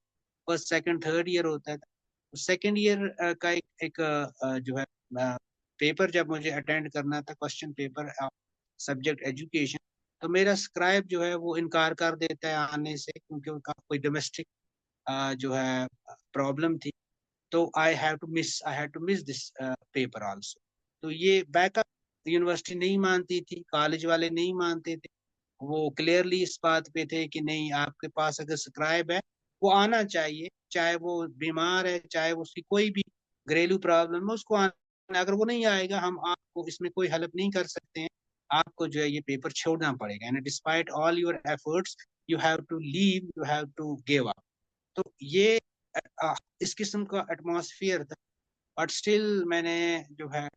फर्स्ट सेकंड थर्ड ईयर होता था। सेकंड ईयर का एक जो है पेपर जब मुझे अटेंड करना था, क्वेश्चन पेपर सब्जेक्ट एजुकेशन, तो मेरा स्क्राइब जो है वो इनकार कर देता है आने से, क्योंकि उनका कोई डोमेस्टिक जो है प्रॉब्लम थी। तो I had to miss this paper also. तो ये बैकअप यूनिवर्सिटी नहीं मानती थी, कॉलेज वाले नहीं मानते थे। वो क्लियरली इस बात पे थे कि नहीं, आपके पास अगर स्क्राइब है वो आना चाहिए, चाहे वो बीमार है, चाहे वो उसकी कोई भी घरेलू प्रॉब्लम है, उसको आना। अगर वो नहीं आएगा, हम आपको इसमें कोई हेल्प नहीं कर सकते हैं, आपको जो है ये पेपर छोड़ना पड़ेगा। And despite all your efforts you have to leave, you have to give up. तो ये इस किस्म का एटमॉस्फेयर था। बट स्टिल मैंने जो है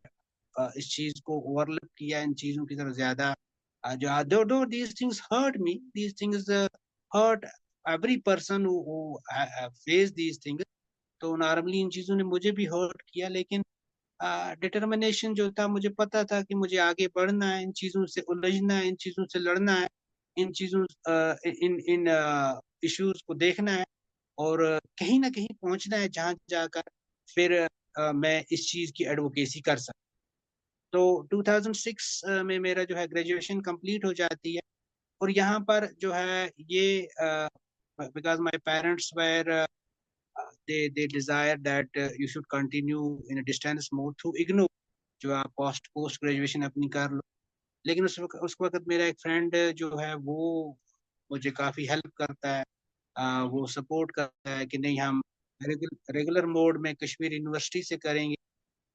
इस चीज को ओवरलुक किया, इन चीजों की तरफ ज्यादा जो दो these things hurt me, these things hurt every person who face these things। तो नॉर्मली इन चीजों ने मुझे भी हर्ट किया, लेकिन डिटर्मिनेशन जो था, मुझे पता था कि मुझे आगे बढ़ना है, इन चीजों से उलझना है, इन चीजों से लड़ना है, इन चीजों इन इन इश्यूज को देखना है और कहीं ना कहीं पहुंचना है जहां जाकर फिर मैं इस चीज की एडवोकेसी कर सकता। तो 2006 में मेरा जो है ग्रेजुएशन कंप्लीट हो जाती है। और यहाँ पर जो है ये because my parents were they desire that you should continue in a distance mode through IGNOU, जो आप पोस्ट ग्रेजुएशन अपनी कर लो। लेकिन उस वक्त मेरा एक फ्रेंड जो है वो मुझे काफी हेल्प करता है, वो सपोर्ट करता है कि नहीं, हम रेगुलर मोड में कश्मीर यूनिवर्सिटी से करेंगे।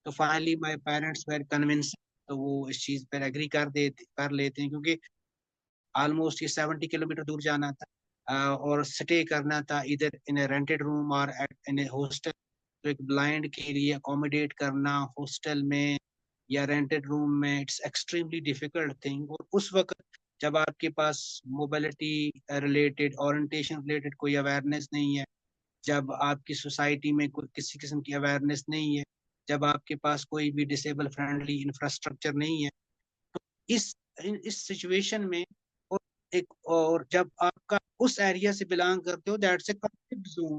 तो finally my parents were convince, तो वो इस चीज पर एग्री कर लेते हैं, क्योंकि ऑलमोस्ट ये 70 किलोमीटर दूर जाना था और स्टे करना था इधर इन ए रेंटेड रूम और इन ए हॉस्टल। तो एक ब्लाइंड के लिए अकोमोडेट करना हॉस्टल में या रेंटेड रूम में, इट्स एक्सट्रीमली डिफिकल्ट थिंग। और उस वक्त जब आपके पास मोबिलिटी रिलेटेड, ओरिएंटेशन रिलेटेड कोई अवेयरनेस नहीं है, जब आपकी सोसाइटी में कोई किसी किस्म की अवेयरनेस नहीं है, जब आपके पास कोई भी डिसेबल फ्रेंडली इंफ्रास्ट्रक्चर नहीं है, इस सिचुएशन में, और जब आपका उस एरिया से बिलोंग करते हो, दैट्स ए कॉन्फ्लिक्ट जोन।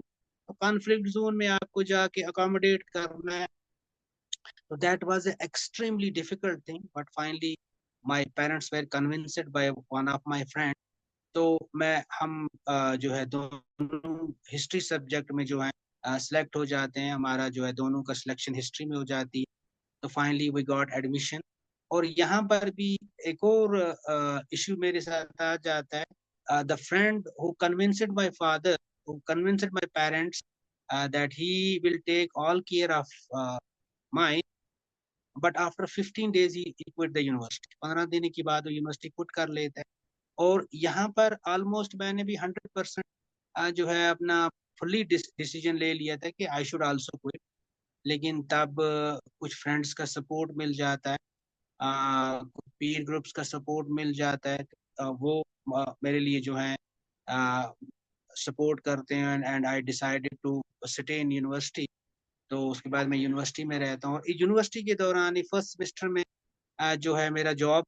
तो कॉन्फ्लिक्ट जोन में आपको जाके अकोमोडेट करना है, तो that was a extremely difficult thing, but finally my parents were convinced by one of my friend. तो हम जो है दोनों हिस्ट्री सब्जेक्ट में जो है सिलेक्ट हो जाते हैं, हमारा जो है दोनों का सिलेक्शन हिस्ट्री में हो जाती है। तो फाइनली वी गॉट एडमिशन। और यहाँ पर भी एक और इश्यू मेरे साथ आ जाता है। The friend who convinced my father, who convinced my parents that he will take all care of my, but after 15 days he quit the university. 15 दिन के बाद वो यूनिवर्सिटी क्विट कर लेता है। और यहाँ पर ऑलमोस्ट मैंने भी 100% जो है अपना फुल्ली डिसीजन ले लिया था कि आई शुड आल्सो क्विट। लेकिन तब कुछ फ्रेंड्स का सपोर्ट मिल जाता है, कुछ पीर ग्रुप्स का सपोर्ट मिल जाता है, वो मेरे लिए जो है सपोर्ट करते हैं, and I decided to stay in university. तो उसके बाद मैं यूनिवर्सिटी में रहता हूँ। और यूनिवर्सिटी के दौरान ही फर्स्ट सेमेस्टर में जो है मेरा जॉब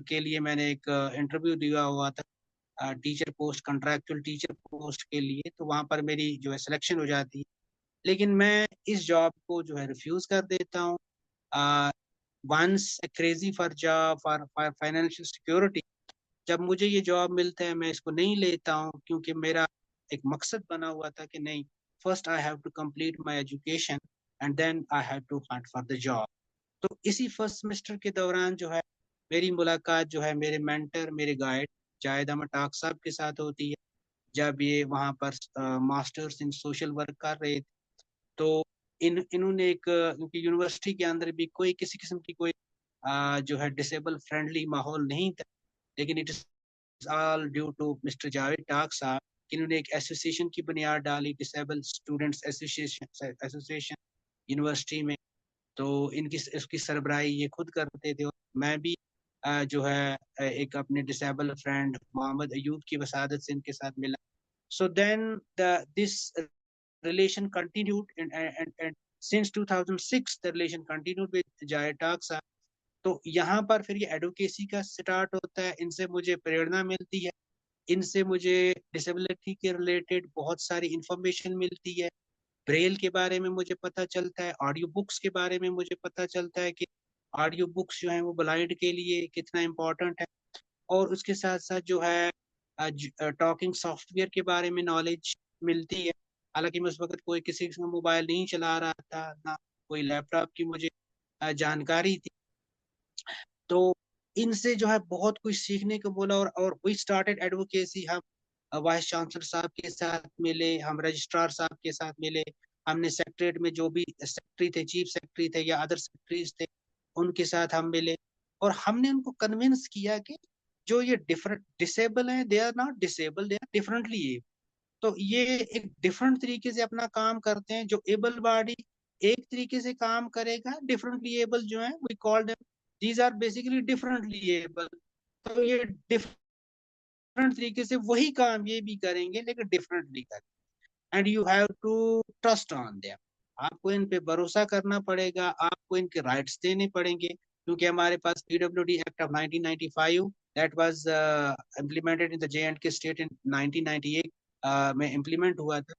के लिए मैंने एक इंटरव्यू दिया हुआ था, teacher post, contractual teacher post के लिए। तो वहाँ पर मेरी जो है सिलेक्शन हो जाती है, लेकिन मैं इस जॉब को जो है रिफ्यूज कर देता हूँ। Once crazy for job, for financial security, जब मुझे ये जॉब मिलता है मैं इसको नहीं लेता हूँ, क्योंकि मेरा एक मकसद बना हुआ था कि नहीं, first I have to complete my education and then I have to hunt for the job. तो इसी फर्स्ट सेमेस्टर के दौरान जो है मेरी मुलाकात जो है मेरे मेंटर, मेरे गाइड जाहिद अहमद टाक साहब के साथ होती है, जब ये वहाँ पर मास्टर्स इन सोशल वर्क कर रहे थे। तो इन्होंने एक, क्योंकि यूनिवर्सिटी के अंदर भी कोई किसी किस्म की कोई जो है डिसेबल फ्रेंडली माहौल नहीं था, लेकिन it is all due to mister Javed Tak sahab. इन्होंने एक एसोसिएशन की बुनियाद डाली, डिसेबल स्टूडेंट्स एसोसिएशन यूनिवर्सिटी में। तो इनकी इसकी सरबराही ये खुद करते थे। और मैं भी जो है एक अपने डिसेबल फ्रेंड मोहम्मद अयूब की वसादत से इनके साथ मिला। So then this relation continued, and since 2006 the relation continued with Javed Tak sahab. तो यहाँ पर फिर ये एडवोकेसी का स्टार्ट होता है, इनसे मुझे प्रेरणा मिलती है, इनसे मुझे डिसेबिलिटी के रिलेटेड बहुत सारी इंफॉर्मेशन मिलती है, ब्रेल के बारे में मुझे पता चलता है, ऑडियो बुक्स के बारे में मुझे पता चलता है कि ऑडियो बुक्स जो है वो ब्लाइंड के लिए कितना इम्पोर्टेंट है। और उसके साथ साथ जो है टॉकिंग सॉफ्टवेयर के बारे में नॉलेज मिलती है। हालांकि मैं उस वक्त कोई किसी का मोबाइल नहीं चला रहा था, ना कोई लैपटॉप की मुझे जानकारी थी। तो इनसे जो है बहुत कुछ सीखने को बोला। और वी स्टार्टेड एडवोकेसी। हम वाइस चांसलर साहब के साथ मिले, हम रजिस्ट्रार साहब के साथ मिले, हमने सेक्रेटरीट में जो भी सेक्रेटरी थे, चीफ सेक्रेटरी थे या अदर सेक्रेटरीज थे, उनके साथ हम मिले। और हमने उनको कन्विंस किया कि जो ये डिफरेंट डिसेबल हैं, they are not disable, they are differently able. तो ये एक डिफरेंट तरीके से अपना काम करते हैं। जो एबल बॉडी एक तरीके से काम करेगा, डिफरेंटली एबल जो है we call them, these are basically differently able. तो ये डिफरेंट तरीके से वही काम ये भी करेंगे, लेकिन डिफरेंटली करेंगे, and you have to trust on them. आपको इन पे भरोसा करना पड़ेगा, आपको इनके राइट्स देने पड़ेंगे, क्योंकि हमारे पास PWD act of 1995 that was implemented in the J and K state in 1998 में इम्प्लीमेंट हुआ था।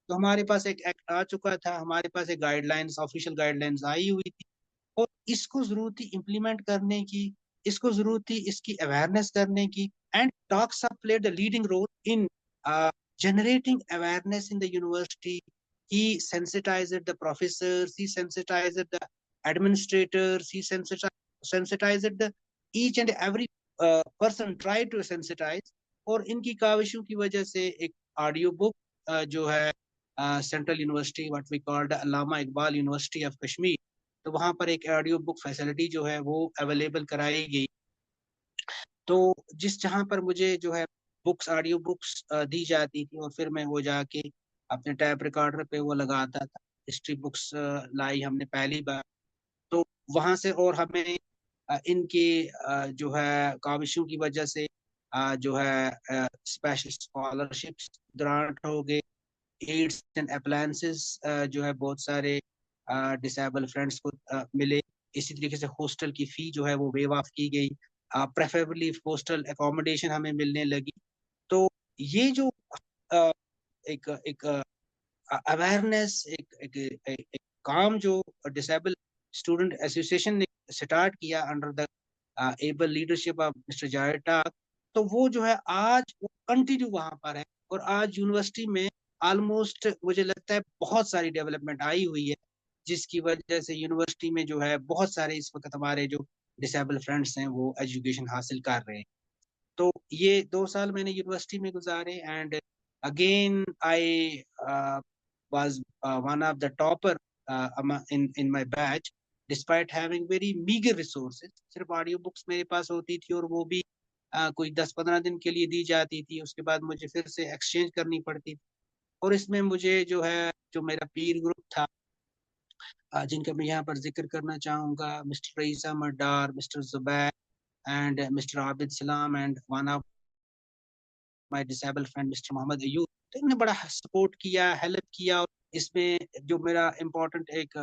तो हमारे पास एक एक्ट आ चुका था, हमारे पास एक गाइडलाइंस, ऑफिशियल गाइडलाइंस आई हुई थी, और इसको जरूरत थी इम्प्लीमेंट करने की, इसको जरूरत थी इसकी अवेयरनेस करने की। And talks have played the leading role in generating awareness in the university. He sensitized the professors, he sensitized the administrators, he sensitized the each and every person tried to sensitize। और इनकी काविशों की वजह से एक audio book जो है central university, what we called Allama Iqbal university of Kashmir, तो वहां पर एक ऑडियो बुक फैसिलिटी जो है वो अवेलेबल कराई गई। तो जिस जहां पर मुझे जो है बुक्स, ऑडियो बुक्स दी जाती थी, और फिर मैं वो जाके अपने टैप रिकॉर्डर पे वो लगाता था। हिस्ट्री बुक्स लाई हमने पहली बार। तो वहां से और हमें इनके जो है काविशों की वजह से जो है स्पेशल स्कॉलरशिप्स ग्रांट हो गए, एड्स एंड अप्लायंसेस जो है बहुत सारे डिसेबल फ्रेंड्स को मिले। इसी तरीके से हॉस्टल की फी जो है वो वेव ऑफ की गई। प्रेफरेबली पोस्टल एकोमोडेशन हमें मिलने लगी। तो ये जो अ, एक एक अवेयरनेस एक काम जो डिसेबल स्टूडेंट एसोसिएशन ने स्टार्ट किया under the able leadership of mister Javed Tak, तो वो जो है आज वो कंटिन्यू वहां पर है। और आज यूनिवर्सिटी में ऑलमोस्ट मुझे लगता है बहुत सारी डेवलपमेंट आई हुई है, जिसकी वजह से यूनिवर्सिटी में जो है बहुत सारे इस वक्त हमारे जो डिसेबल फ्रेंड्स हैं वो एजुकेशन हासिल कर रहे हैं। तो ये 2 साल मैंने यूनिवर्सिटी में गुजारे, and again I was one of the topper in my batch despite having very meager resources। सिर्फ ऑडियो बुक्स मेरे पास होती थी और वो भी कोई 10-15 दिन के लिए दी जाती थी, उसके बाद मुझे फिर से एक्सचेंज करनी पड़ती थी। और इसमें मुझे जो है जो मेरा पीर ग्रुप था जिनका मैं यहाँ पर जिक्र करना चाहूँगा, mister Raisa Maddar, mister Zubair and mister Abid Salam and one of my disable friend mister Mohammad Ayub, तो इन्होंने बड़ा सपोर्ट किया, हेल्प किया। और इसमें जो मेरा इम्पोर्टेंट एक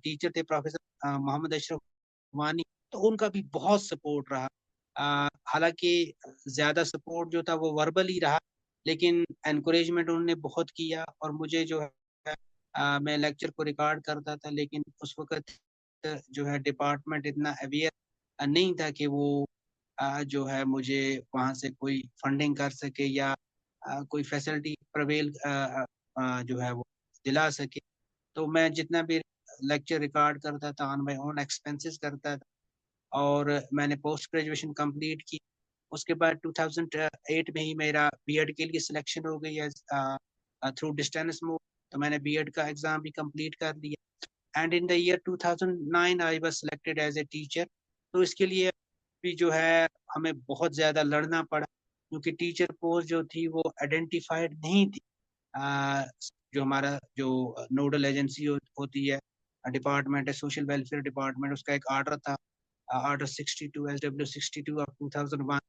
टीचर थे प्रोफेसर मोहम्मद अशरफ वानी, तो उनका भी बहुत सपोर्ट रहा। हालांकि ज्यादा सपोर्ट जो था वो वर्बल ही रहा, लेकिन एनकरेजमेंट उन्होंने बहुत किया। और मुझे जो है मैं लेक्चर को रिकॉर्ड करता था, लेकिन उस वक्त जो है डिपार्टमेंट इतना अवेयर नहीं था कि वो जो है मुझे वहाँ से कोई फंडिंग कर सके या कोई फैसिलिटी प्रवेल जो है वो दिला सके। तो मैं जितना भी लेक्चर रिकॉर्ड करता था ऑन माई ओन एक्सपेंसेस करता था। और मैंने पोस्ट ग्रेजुएशन कंप्लीट की। उसके बाद 2008 में ही मेरा बीएड के लिए सिलेक्शन हो गई थ्रू डिस्टेंस मोड, तो मैंने बीएड का एग्जाम भी कंप्लीट कर लिया। And in the year 2009 I was selected as a teacher. तो इसके लिए भी जो है हमें बहुत ज़्यादा लड़ना पड़ा, क्योंकि टीचर पोस्ट जो थी वो आइडेंटिफाइड नहीं थी। जो हमारा जो नोडल एजेंसी होती है, डिपार्टमेंट है सोशल वेलफेयर डिपार्टमेंट, उसका एक ऑर्डर था, ऑर्डर 62 SW 62 ऑफ 2001।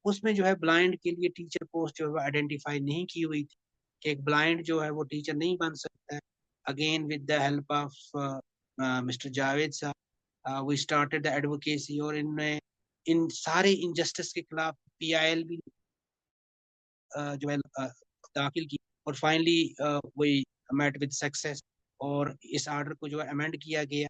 उसमें जो है ब्लाइंड के लिए टीचर पोस्ट जो है आइडेंटिफाई नहीं की हुई थी कि एक ब्लाइंड जो है वो टीचर नहीं बन सकता है। Again with the help of mister Javed साहब वी स्टार्टेड द एडवोकेसी, और इनमें इन सारे इनजस्टिस के खिलाफ पीआईएल भी जो है दाखिल की, और finally we met with success. और इस ऑर्डर को जो है अमेंड किया गया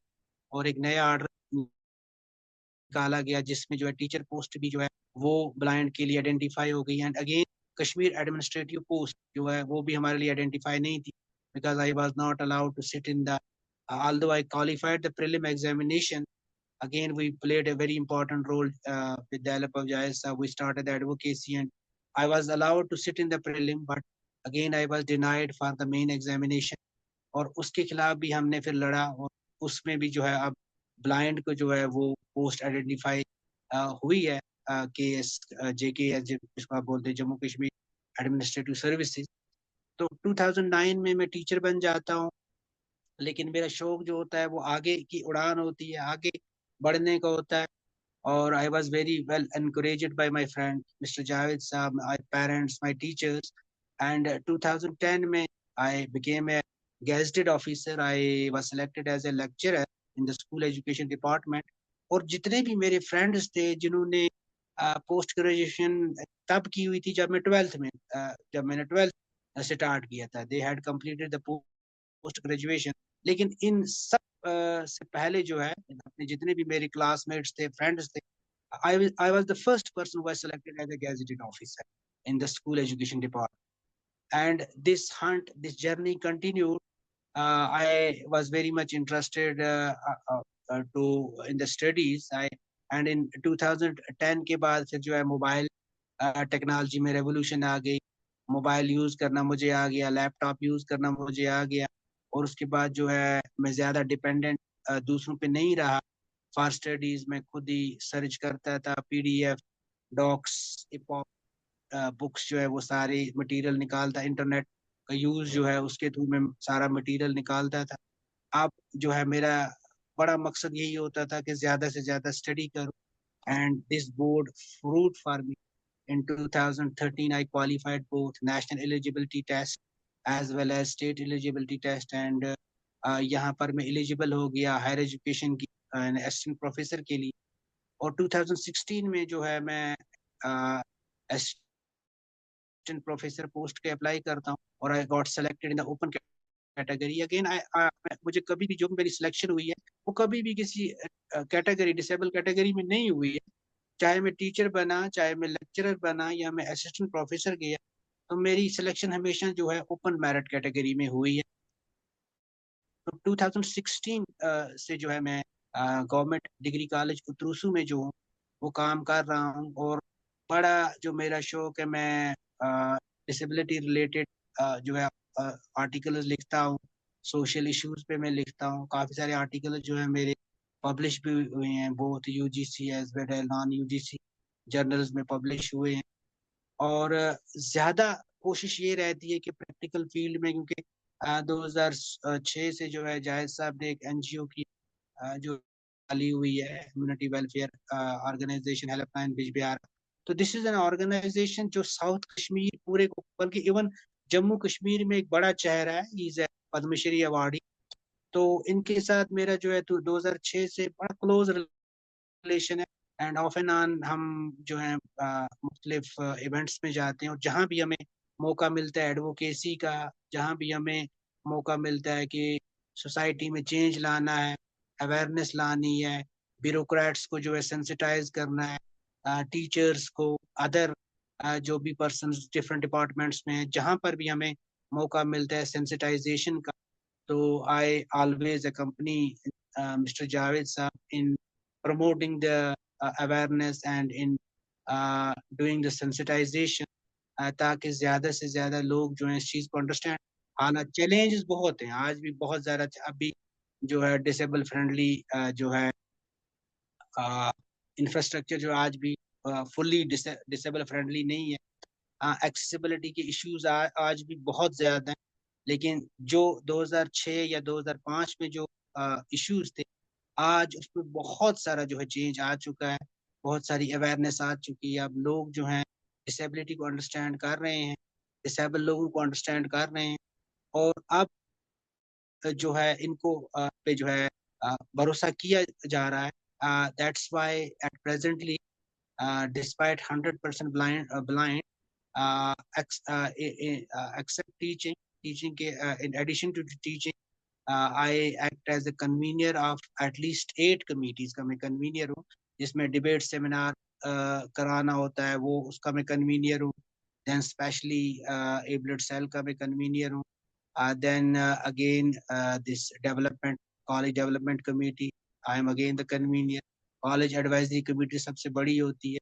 और एक नया ऑर्डर निकाला गया, जिसमें जो है टीचर पोस्ट भी जो है वो ब्लाइंड के लिए आइडेंटिफाई हो गई। And again Kashmir administrative post जो है वो भी हमारे लिए आइडेंटिफाई नहीं थी, because I was not allowed to sit in the although I qualified the prelim examination, again we played a very important role with the help of Jayes. We started the advocacy and I was allowed to sit in the prelim, but again I was denied for the main examination। और उसके खिलाफ भी हमने फिर लड़ा, और उसमें भी जो है अब ब्लाइंड को जो है वो पोस्ट आइडेंटिफाई हुई है के एस JK जिसको आप बोलते हैं जम्मू कश्मीर एडमिनिस्ट्रेटिव सर्विसेज। तो 2009 में मैं टीचर बन जाता हूँ, लेकिन मेरा शौक जो होता है वो आगे की उड़ान होती है, आगे बढ़ने का होता है। और I was very well encouraged by my friend mister Javed sahab, my parents, my teachers. And 2010 में I became a gazetted officer. I was selected as a lecturer in the school education department. और जितने भी मेरे फ्रेंड्स थे जिन्होंने post graduation तब की हुई थी जब मैं 12th में जब मैंने 12th स्टार्ट किया था, they had completed the post graduation. लेकिन इन सब से पहले जो है अपने जितने भी मेरे क्लासमेट्स थे, फ्रेंड्स थे, I was the first person who was selected as a gazetted officer in the school education department. And this hunt, this journey continued. I was very much interested to in the studies. And in 2010 के बाद फिर जो है mobile technology में revolution आ गई, mobile use करना मुझे आ गया, लैपटॉप यूज करना मुझे आ गया। और उसके बाद जो है मैं ज़्यादा डिपेंडेंट दूसरों पे नहीं रहा। फॉर स्टडीज मैं खुद ही सर्च करता था, PDF डॉक्स बुक्स जो है वो सारे मटेरियल निकालता, इंटरनेट का यूज़ जो है उसके थ्रू मैं सारा मटेरियल निकालता था। अब जो है मेरा बड़ा मकसद यही होता था कि ज़्यादा से ज़्यादा स्टडी करूँ। And this board fruit for me. In 2013, I qualified both national eligibility test as well as state eligibility test, and यहाँ पर मैं एलिजिबल हो गया हायर एजुकेशन की असिस्टेंट प्रोफेसर के लिए। और 2016 में जो है मैं असिस्टेंट प्रोफेसर पोस्ट के अप्लाई करता हूँ और I got selected in the open category again. मुझे कभी भी जो मेरी सिलेक्शन हुई है वो कभी भी किसी कैटेगरी डिसेबल कैटेगरी में नहीं हुई है। चाहे मैं टीचर बना, चाहे मैं लेक्चरर बना या मैं असिस्टेंट प्रोफेसर गया, तो मेरी सिलेक्शन हमेशा जो है ओपन मेरिट कैटेगरी में हुई है। तो 2016 से जो है मैं गवर्नमेंट डिग्री कॉलेज उतरूसू में जो हूँ वो काम कर रहा हूँ। और बड़ा जो मेरा शौक है, मैं डिसेबिलिटी रिलेटेड जो है आर्टिकल्स लिखता हूँ, सोशल इश्यूज पे मैं लिखता हूँ। काफ़ी सारे आर्टिकल जो है मेरे पब्लिश भी हुए हैं, बहुत UGC as well as non UGC journals में पब्लिश हुए हैं। और ज़्यादा कोशिश ये रहती है कि प्रैक्टिकल फील्ड में, क्योंकि 2006 से जो है जाहिद साहब ने एक एनजीओ की जो डाली हुई है, कम्युनिटी वेलफेयर ऑर्गेनाइजेशन हेल्पलाइन बिजबिहार। तो दिस इज एन ऑर्गेनाइजेशन जो साउथ कश्मीर पूरे को, बल्कि इवन जम्मू कश्मीर में एक बड़ा चेहरा है, इज ए पद्मश्री अवार्डी। तो इनके साथ मेरा जो है तो 2006 से बड़ा क्लोज रिलेशन है। एंड ऑफ एंड ऑन हम जो है मुख्तलिफ इवेंट्स में जाते हैं, और जहाँ भी हमें मौका मिलता है एडवोकेसी का, जहाँ भी हमें मौका मिलता है कि सोसाइटी में चेंज लाना है, अवेयरनेस लानी है, ब्यूरोक्रेट्स को जो है सेंसिटाइज करना है, टीचर्स को, अदर जो भी पर्सन डिफरेंट डिपार्टमेंट्स में हैं, जहाँ पर भी हमें मौका मिलता है सेंसिटाइजेशन का, तो I always accompany Mr. Javed Saab in promoting the awareness and in doing the sensitization, ताकि ज्यादा से ज्यादा लोग जो है इस चीज को अंडरस्टैंड। हालांकि चैलेंजेस बहुत हैं, आज भी बहुत ज्यादा अभी जो है डिसेबल फ्रेंडली जो है इंफ्रास्ट्रक्चर जो आज भी फुल्ली डिसेबल फ्रेंडली नहीं है। एक्सेसिबिलिटी के इश्यूज आज भी बहुत ज्यादा हैं। लेकिन जो 2006 या 2005 में जो इश्यूज थे, आज उसमें बहुत सारा जो है चेंज आ चुका है, बहुत सारी अवेयरनेस आ चुकी है। अब लोग जो हैं डिसेबिलिटी को अंडरस्टैंड कर रहे हैं, डिसेबल लोगों को अंडरस्टैंड कर रहे हैं, और अब जो है इनको पे जो है भरोसा किया जा रहा है। That's why at presently despite 100% blind, except teaching के in addition to teaching, I act as a convener of at least 8 committees का मैं convener हूँ, जिसमें डिबेट सेमिनार कराना होता है, वो उसका मैं convener हूँ। then specially abled cell का मैं convener हूँ। then again this development college development committee, I am again the convener। college advisory committee सबसे बड़ी होती है,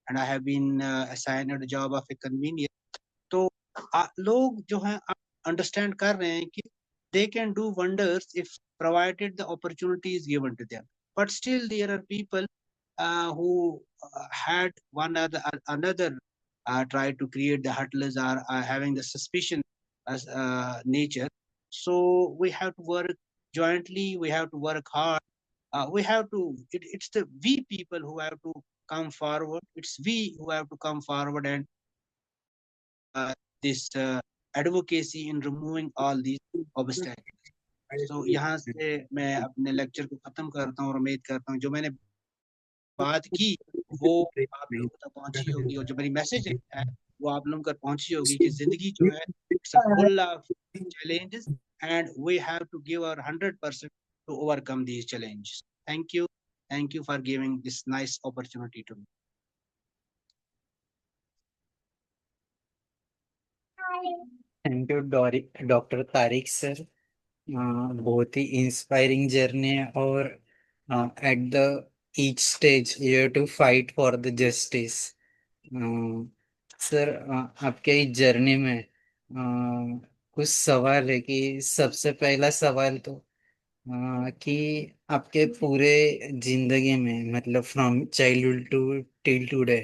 and I have been assigned the job of a convener। तो लोग जो हैं अंडरस्टैंड कर रहे हैं कि they can do wonders if provided the opportunity is given to them, but still there are people who had one or another try to create the hurdles, or having the suspicion as nature. So we have to work jointly, we have to work hard, we have to it's the we people who have to come forward, it's we who have to come forward and this advocacy in removing all these obstacles। so यहाँ से मैं अपने lecture को खत्म करता हूँ और उम्मीद करता हूँ जो मैंने बात की वो आप लोगों तक पहुंची होगी, और जो मेरी मैसेज है वो आप लोगों तक पहुंची होगी कि जिंदगी जो है it's full of challenges and we have to give our 100% to overcome these challenges। thank you for giving this nice opportunity to me। Thank you doctor Tariq sir. बहुत ही इंस्पायरिंग जर्नी है, और at the each stage you have to fight for the justice. Sir, आपके इस journey में कुछ सवाल है कि सबसे पहला सवाल तो कि आपके पूरे जिंदगी में, मतलब from childhood to till today,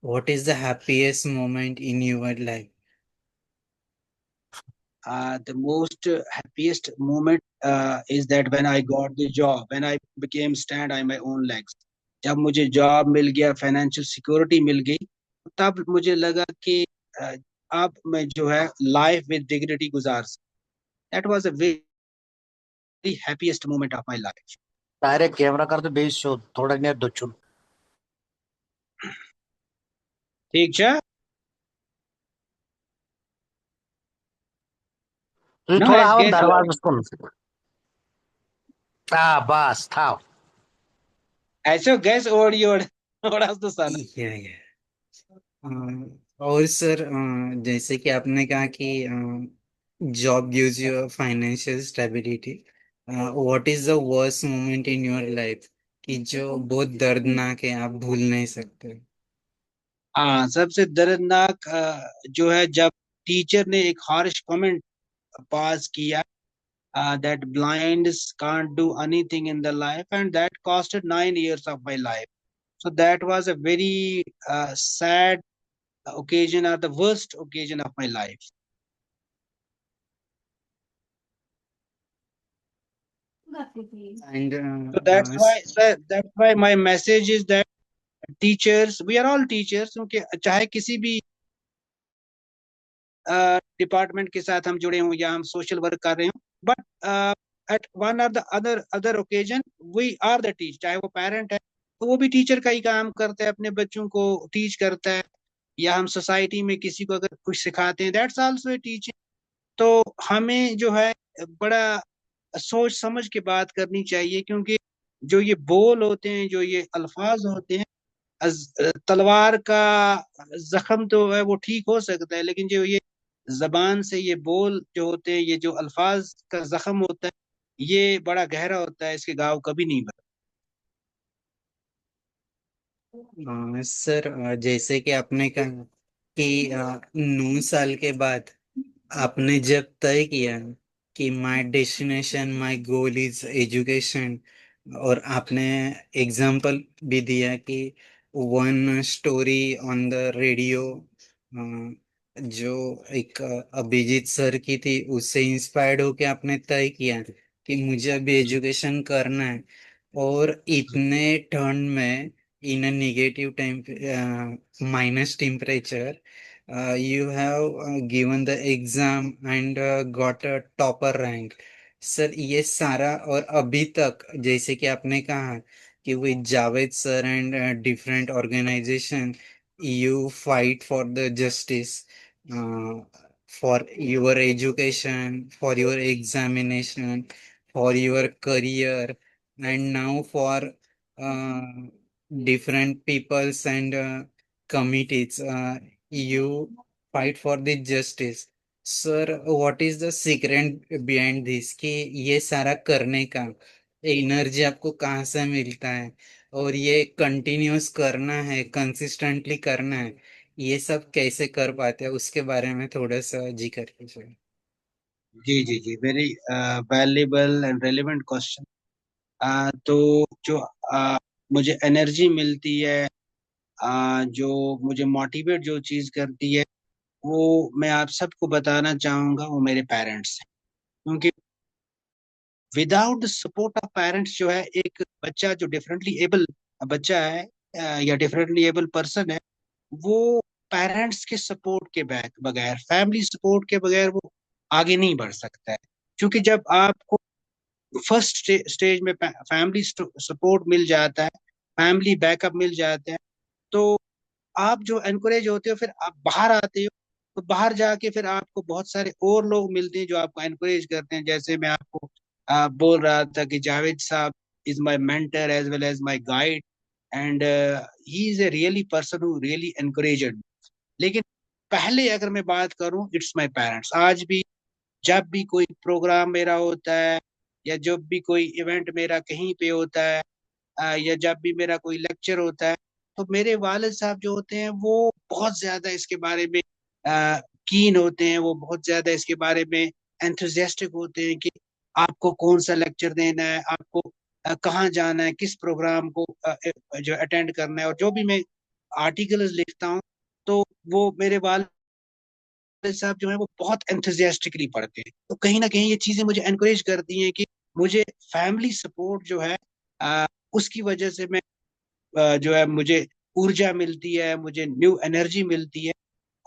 what is the happiest moment in your life? The most happiest moment is that when I got the job, when I became stand on my own legs। जब मुझे job मिल गया, financial security मिल गई, तब मुझे लगा कि अब मैं जो है लाइफ विद डिग्निटी गुजार सकता। That was a very happiest moment of my life। Direct camera कर दो, बेस शो थोड़ा नेट दो चुन। ઠીક છે. તું No, થોડા as આવો guess what? દરવાજો ખોલ. હા બસ થાવ. ऐसे guess what you what else to say? या और सर जैसे कि आपने कहा कि job gives you financial stability, what is the worst moment in your life कि जो बहुत दर्दनाक है, आप भूल नहीं सकते? हाँ, सबसे दर्दनाक जो है जब टीचर ने एक हार्श कमेंट पास किया, that blinds can't do anything in the life, and that costed 9 years of my life. So that was a very sad occasion, or the worst occasion of my life. And So that's why my message is that teachers, we are all teachers, क्योंकि चाहे किसी भी department के साथ हम जुड़े हों या हम सोशल वर्क कर रहे हों, but at one or the other occasion we are the teacher. चाहे वो पेरेंट है तो वो भी टीचर का ही काम करता है, अपने बच्चों को टीच करता है, या हम सोसाइटी में किसी को अगर कुछ सिखाते हैं, दैट्स आल्सो ए टीचिंग. तो हमें जो है बड़ा सोच समझ के बात करनी चाहिए, क्योंकि जो ये बोल होते हैं, जो ये अल्फाज होते हैं, तलवार का जख्म तो है वो ठीक हो सकता है, लेकिन जो ये जबान से ये बोल जो होते हैं, ये जो अल्फाज का जख्म होता है, ये बड़ा गहरा होता है, इसके घाव कभी नहीं भरते. सर जैसे कि आपने कहा कि 9 साल के बाद आपने जब तय किया कि my destination my goal is education, और आपने एग्जाम्पल भी दिया कि one story on the radio जो एक अभिजीत सर की थी, उससे इंस्पायर्ड होके आपने तय किया कि मुझे अभी एजुकेशन करना है, और इतने ठंड में इन a negative minus temperature, you have given the exam and got a topper rank. Sir ये सारा, और अभी तक जैसे कि आपने कहा कि with Javed sir and different organization you fight for the justice, for your education, for your examination, for your career, and now for uh, different peoples and committees. You fight for the justice. Sir what is the secret behind this कि ये सारा करने का energy आपको कहाँ से मिलता है, और ये कंटिन्यूस करना है, कंसिस्टेंटली करना है, ये सब कैसे कर पाते हैं, उसके बारे में थोड़ा सा जिक्र कीजिए? जी जी जी, very valuable and relevant question. तो जो मुझे एनर्जी मिलती है, जो मुझे मोटिवेट जो चीज करती है, वो मैं आप सबको बताना चाहूंगा, वो मेरे पेरेंट्स हैं. क्योंकि without the support of parents जो है, एक बच्चा जो डिफरेंटली एबल बच्चा है, या डिफरेंटली एबल पर्सन है, वो पेरेंट्स के सपोर्ट के बगैर, फैमिली सपोर्ट के बगैर वो आगे नहीं बढ़ सकता है. क्योंकि जब आपको फर्स्ट स्टेज में फैमिली सपोर्ट मिल जाता है, फैमिली बैकअप मिल जाता है, तो आप जो एनकरेज होते हो, फिर आप बाहर आते हो, तो बाहर जाके फिर आपको बहुत सारे और लोग मिलते हैं जो आपको एनकरेज करते हैं. जैसे मैं आपको बोल रहा था कि Javed sahab is my mentor as well as my guide, and he is a really person who really encouraged. लेकिन पहले अगर मैं बात करूं, इट्स माय पेरेंट्स. आज भी जब भी कोई प्रोग्राम मेरा होता है, या जब भी कोई इवेंट मेरा कहीं पे होता है, या जब भी मेरा कोई लेक्चर होता है, तो मेरे वालिद साहब जो होते हैं वो बहुत ज्यादा इसके बारे में कीन होते हैं, वो बहुत ज्यादा इसके बारे में एंथुजियास्टिक होते हैं कि आपको कौन सा लेक्चर देना है, आपको कहाँ जाना है, किस प्रोग्राम को जो अटेंड करना है. और जो भी मैं आर्टिकल्स लिखता हूँ, तो वो मेरे वालिद साहब जो है वो बहुत एंथुजियास्टिकली पढ़ते हैं. तो कहीं ना कहीं ये चीजें मुझे एनकरेज करती हैं कि मुझे फैमिली सपोर्ट जो है, उसकी वजह से मैं जो है मुझे ऊर्जा मिलती है, मुझे न्यू एनर्जी मिलती है,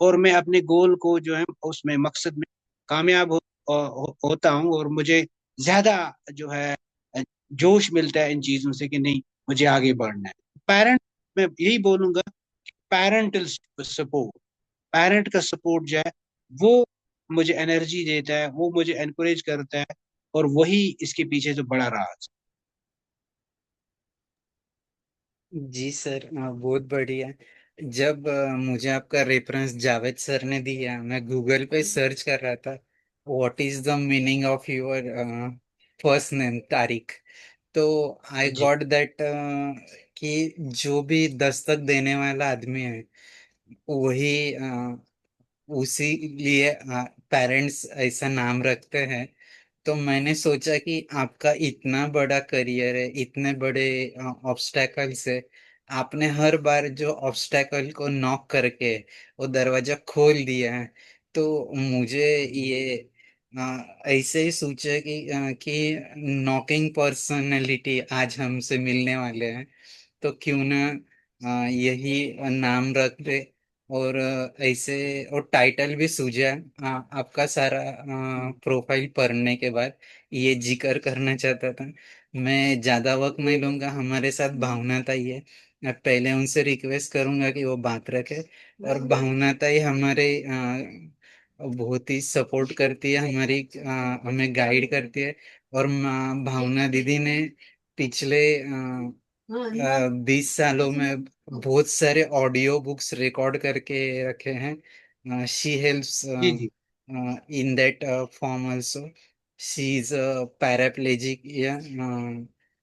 और मैं अपने गोल को जो है उसमें मकसद में कामयाब होता हूँ, और मुझे ज्यादा जो है जोश मिलता है इन चीजों से कि नहीं, मुझे आगे बढ़ना है. पेरेंट मैं यही बोलूंगा पैरेंटल सपोर्ट, पेरेंट का सपोर्ट जो है वो मुझे एनर्जी देता है, वो मुझे एनकरेज करता है, और वही इसके पीछे जो बड़ा राज। जी सर, बहुत बढ़िया। जब मुझे आपका रेफरेंस जावेद सर ने दिया, मैं गूगल पे सर्च कर रहा था what is the meaning of your first name Tariq. तो आई जी गॉट दैट कि जो भी दस्तक देने वाला आदमी है वही उसी लिए पेरेंट्स ऐसा नाम रखते हैं। तो मैंने सोचा कि आपका इतना बड़ा करियर है, इतने बड़े ऑब्स्टेकल्स है, आपने हर बार जो ऑब्स्टेकल को नॉक करके वो दरवाजा खोल दिया है। तो मुझे ये ऐसे ही सोचा कि नॉकिंग पर्सनैलिटी आज हमसे मिलने वाले हैं, तो क्यों ना यही नाम रख दे। और ऐसे और टाइटल भी सूझा। आपका सारा प्रोफाइल पढ़ने के बाद ये जिक्र करना चाहता था। मैं ज्यादा वक्त नहीं लूंगा, हमारे साथ भावना ताई है। मैं पहले उनसे रिक्वेस्ट करूंगा कि वो बात रखे। और भावना ताई हमारे बहुत ही सपोर्ट करती है, हमें गाइड करती है। और भावना दीदी ने पिछले 20 सालों में बहुत सारे ऑडियो बुक्स रिकॉर्ड करके रखे हैं। She helps G G in that form also. She is paraplegic,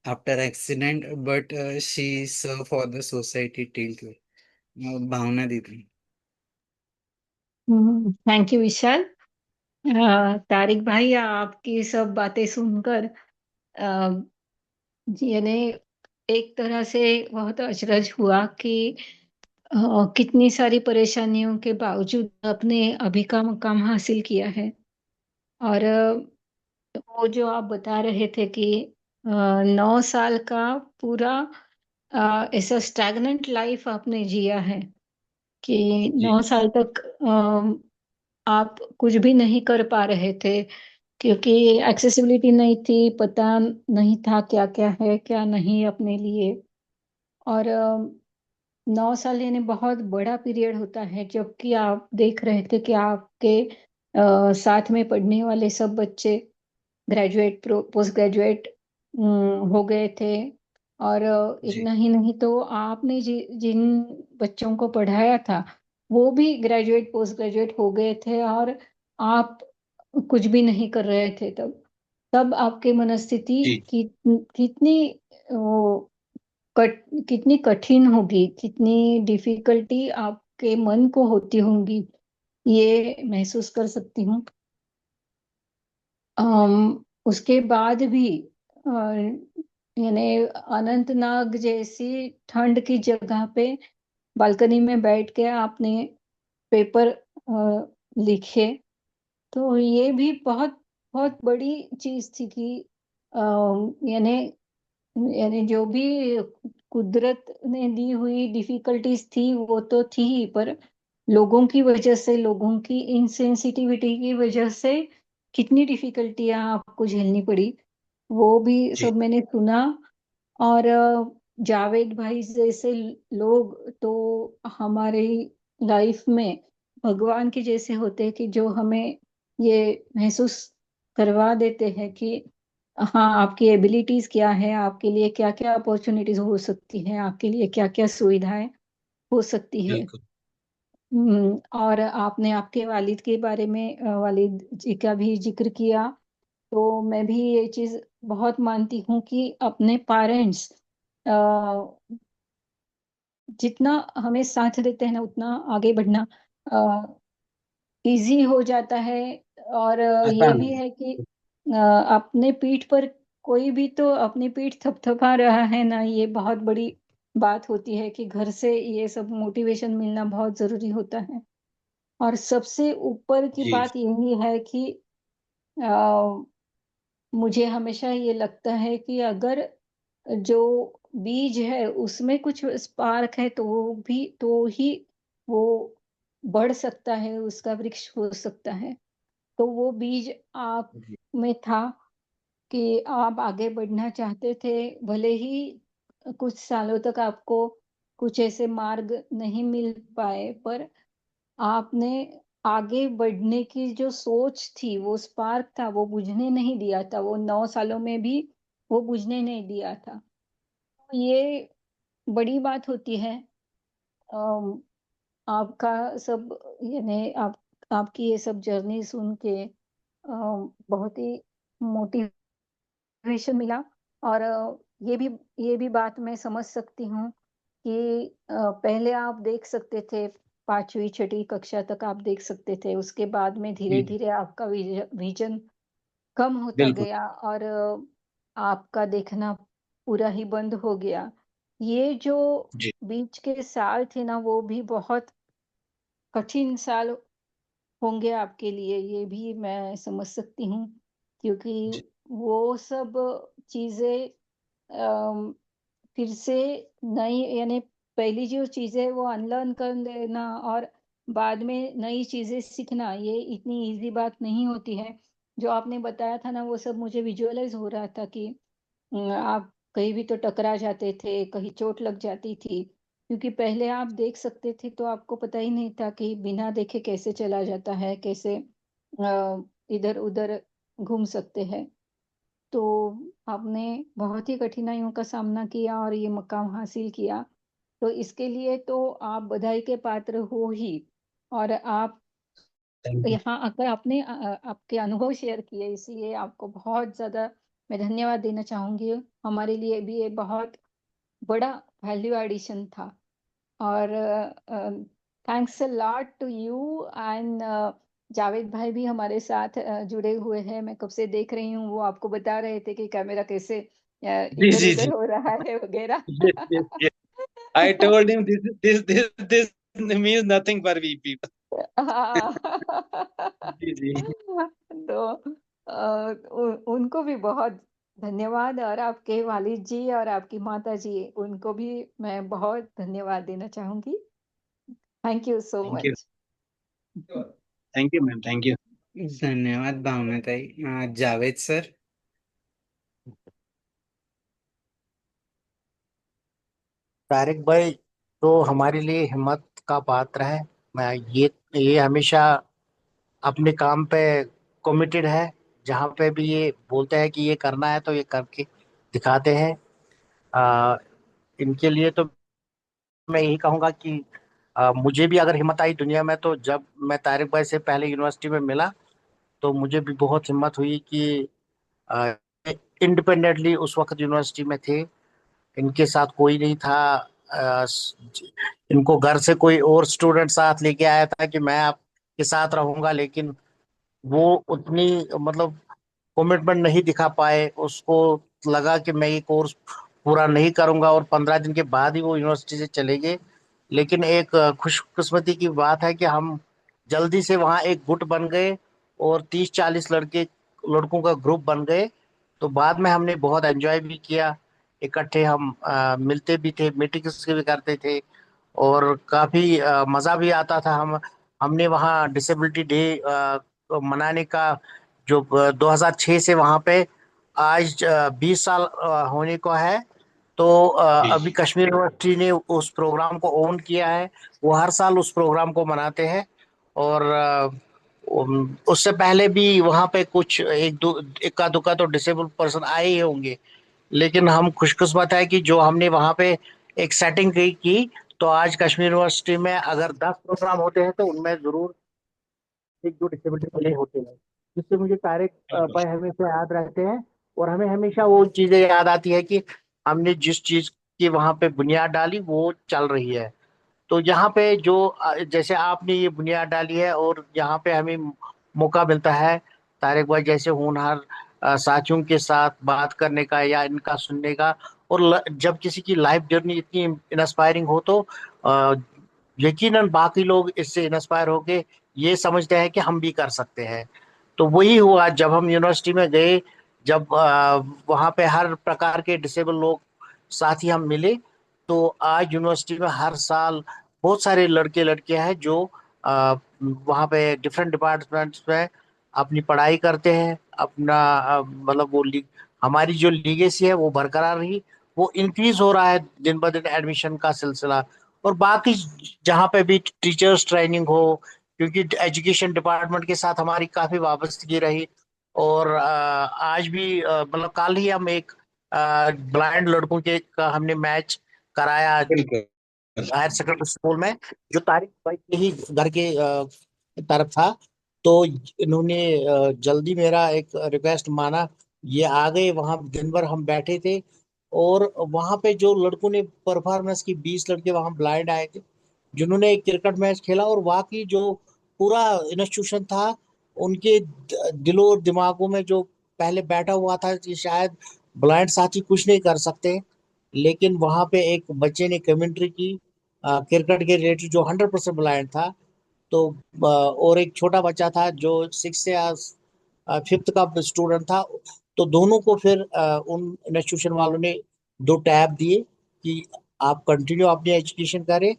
after accident, but she serve for the society till today. भावना दीदी। थैंक यू विशाल। तारिक भाई, आपकी सब बातें सुनकर यानी एक तरह से बहुत अचरज हुआ कि कितनी सारी परेशानियों के बावजूद अपने अभी का मुकाम हासिल किया है। और वो जो आप बता रहे थे कि 9 साल का पूरा ऐसा स्टैग्नेंट लाइफ आपने जिया है कि जी 9 साल तक आप कुछ भी नहीं कर पा रहे थे, क्योंकि एक्सेसिबिलिटी नहीं थी, पता नहीं था क्या क्या है क्या नहीं अपने लिए। और 9 साल यानी बहुत बड़ा पीरियड होता है, जबकि आप देख रहे थे कि आपके साथ में पढ़ने वाले सब बच्चे ग्रेजुएट पोस्ट ग्रेजुएट हो गए थे। और जी इतना ही नहीं तो आपने जिन बच्चों को पढ़ाया था वो भी ग्रेजुएट पोस्ट ग्रेजुएट हो गए थे, और आप कुछ भी नहीं कर रहे थे तब। तब आपकी मनस्थिति जी कितनी वो, कितनी कठिन होगी, कितनी डिफिकल्टी आपके मन को होती होंगी, ये महसूस कर सकती हूँ। उसके बाद भी यानी अनंतनाग जैसी ठंड की जगह पे बालकनी में बैठ के आपने पेपर लिखे, तो ये भी बहुत बहुत बड़ी चीज थी कि यानी यानी जो भी कुदरत ने दी हुई डिफिकल्टीज थी वो तो थी ही, पर लोगों की वजह से, लोगों की इनसेंसिटिविटी की वजह से कितनी डिफिकल्टियां आपको झेलनी पड़ी, वो भी जी सब मैंने सुना। और जावेद भाई जैसे लोग तो हमारे लाइफ में भगवान के जैसे होते हैं, कि जो हमें ये महसूस करवा देते हैं कि हाँ, आपकी एबिलिटीज क्या है, आपके लिए क्या क्या अपॉर्चुनिटीज हो सकती हैं, आपके लिए क्या क्या सुविधाएं हो सकती है। बिल्कुल। और आपने आपके वालिद के बारे में वालिद जी का भी जिक्र किया, तो मैं भी ये चीज बहुत मानती हूँ कि अपने पेरेंट्स जितना हमें साथ देते हैं ना, उतना आगे बढ़ना इजी हो जाता है। और ये आसान भी है। है कि अपने पीठ पर कोई भी तो अपनी पीठ थपथपा रहा है ना, ये बहुत बड़ी बात होती है कि घर से ये सब मोटिवेशन मिलना बहुत जरूरी होता है। और सबसे ऊपर की जी बात यही है कि अ, मुझे हमेशा ये लगता है कि अगर जो बीज है उसमें कुछ स्पार्क है, तो वो भी तो ही वो बढ़ सकता है, उसका वृक्ष हो सकता है। तो वो बीज आप जी में था कि आप आगे बढ़ना चाहते थे, भले ही कुछ सालों तक आपको कुछ ऐसे मार्ग नहीं मिल पाए, पर आपने आगे बढ़ने की जो सोच थी, वो स्पार्क था, वो बुझने नहीं दिया था, वो 9 सालों में भी वो बुझने नहीं दिया था। ये बड़ी बात होती है। अम, आपका सब यानी आपकी ये सब जर्नी सुन के बहुत ही मोटिवेशन मिला। और ये भी बात मैं समझ सकती हूँ कि पहले आप देख सकते थे, 5वीं 6ठी कक्षा तक आप देख सकते थे, उसके बाद में जी जी धीरे-धीरे आपका विज़न कम होता बिल्कुल। गया और आपका देखना पूरा ही बंद हो गया। ये जो जी बीच के साल थे ना, वो भी बहुत कठिन साल होंगे आपके लिए, ये भी मैं समझ सकती हूँ, क्योंकि जी वो सब चीज़ें अम, फिर से नई यानी पहली जो चीज़ें वो अनलर्न कर देना और बाद में नई चीज़ें सीखना, ये इतनी ईज़ी बात नहीं होती है। जो आपने बताया था ना, वो सब मुझे विजुअलाइज़ हो रहा था कि आप कहीं भी तो टकरा जाते थे, कहीं चोट लग जाती थी, क्योंकि पहले आप देख सकते थे तो आपको पता ही नहीं था कि बिना देखे कैसे चला जाता है, कैसे इधर-उधर घूम सकते हैं। तो आपने बहुत ही कठिनाइयों का सामना किया और ये मुकाम हासिल किया, तो इसके लिए तो आप बधाई के पात्र हो ही। और आप थैंक यू। यहाँ आकर आपने आपके अनुभव शेयर किए, इसलिए आपको बहुत ज़्यादा मैं धन्यवाद देना चाहूँगी। हमारे लिए भी ये बहुत बड़ा वैल्यू एडिशन था। और thanks a lot to you and Javed भाई भी हमारे साथ जुड़े हुए हैं। मैं कब से देख रही हूँ, वो आपको बता रहे थे कि कैमरा कैसे जी जी इधर-उधर जी। हो रहा है वगैरह। Yes, yes, yes. I told him this means nothing for we people. हाँ। जी जी। तो उनको भी बहुत धन्यवाद, और आपके वालिद जी और आपकी माता जी, उनको भी मैं बहुत धन्यवाद देना चाहूँगी। Thank you so thank you. Much. Thank you ma'am. Thank you. धन्यवाद भावना ताई। जावेद सर। तारिक भाई तो हमारे लिए हिम्मत का पात्र है। मैं ये हमेशा अपने काम पे कमिटेड है। जहाँ पे भी ये बोलते हैं कि ये करना है तो ये करके दिखाते हैं। आ, इनके लिए तो मैं यही कहूँगा कि मुझे भी अगर हिम्मत आई दुनिया में, तो जब मैं तारिक भाई से पहले यूनिवर्सिटी में मिला तो मुझे भी बहुत हिम्मत हुई कि इंडिपेंडेंटली उस वक्त यूनिवर्सिटी में थे, इनके साथ कोई नहीं था। अ, इनको घर से कोई और स्टूडेंट साथ लेके आया था कि मैं आपके साथ रहूंगा, लेकिन वो उतनी मतलब कमिटमेंट नहीं दिखा पाए। उसको लगा कि मैं ये कोर्स पूरा नहीं करूंगा, और 15 दिन के बाद ही वो यूनिवर्सिटी से चले गए। लेकिन एक खुशकिस्मती की बात है कि हम जल्दी से वहाँ एक गुट बन गए और 30-40 लड़कों का ग्रुप बन गए। तो बाद में हमने बहुत एंजॉय भी किया। इकट्ठे हम मिलते भी थे, मीटिंग्स भी करते थे, और काफी मजा भी आता था। हमने वहाँ डिसेबिलिटी डे मनाने का जो 2006 से वहाँ पे आज 20 साल होने को है। तो जी अभी कश्मीर यूनिवर्सिटी ने उस प्रोग्राम को ओन किया है। वो हर साल उस प्रोग्राम को मनाते हैं। और उससे पहले भी वहाँ पे कुछ एक दो इक्का दुक्का तो डिसेबल पर्सन आए ही होंगे। लेकिन हम खुशकिस्मत है कि जो हमने वहाँ पे एक सेटिंग की, तो आज कश्मीर यूनिवर्सिटी में अगर 10 प्रोग्राम होते हैं तो उनमें जरूर एक दो डिसेबिलिटी वाले होते हैं, जिससे मुझे तारिक बिल्कुल। भाई हमेशा याद रहते हैं। और हमें हमेशा वो चीजें याद आती है कि हमने जिस चीज की वहां पे बुनियाद डाली वो चल रही है। तो यहाँ पे जो जैसे आपने ये बुनियाद डाली है, और यहाँ पे हमें मौका मिलता है तारिक भाई जैसे होनहार साथियों के साथ बात करने का या इनका सुनने का। और जब किसी की लाइफ जर्नी इतनी इंस्पायरिंग हो तो अ, यकीनन बाकी लोग इससे इंस्पायर होके ये समझते हैं कि हम भी कर सकते हैं। तो वही हुआ जब हम यूनिवर्सिटी में गए। जब वहाँ पे हर प्रकार के डिसेबल लोग साथी हम मिले, तो आज यूनिवर्सिटी में हर साल बहुत सारे लड़के लड़कियां हैं जो वहाँ पे डिफरेंट डिपार्टमेंट्स में अपनी पढ़ाई करते हैं। अपना मतलब हमारी जो लीगेसी है वो बरकरार रही। वो इंक्रीज हो रहा है दिन ब दिन एडमिशन का सिलसिला। और बाकी जहाँ पे भी टीचर्स ट्रेनिंग हो, क्योंकि एजुकेशन डिपार्टमेंट के साथ हमारी काफी वाबस्तगी रही। और आज भी मतलब कल ही हम एक ब्लाइंड लड़कों के का हमने मैच कराया बिल्कुल। हायर सेकेंडरी स्कूल में, जो तारिक भाई के ही घर के तरफ था। तो इन्होंने जल्दी मेरा एक रिक्वेस्ट माना, ये आ गए। वहां दिन भर हम बैठे थे, और वहां पे जो लड़कों ने परफॉर्मेंस की, 20 लड़के वहां ब्लाइंड आए थे जिन्होंने एक क्रिकेट मैच खेला। और वाकई जो पूरा इंस्टीट्यूशन था, उनके दिलों और दिमागों में जो पहले बैठा हुआ था कि शायद ब्लाइंड साथी कुछ नहीं कर सकते, लेकिन वहां पे एक बच्चे ने कमेंट्री की क्रिकेट के रिलेटेड जो 100% ब्लाइंड था। तो और एक छोटा बच्चा था जो 6 या 5th का स्टूडेंट था। तो दोनों को फिर उन इंस्टीट्यूशन वालों ने 2 टैब दिए कि आप कंटिन्यू अपनी एजुकेशन करें।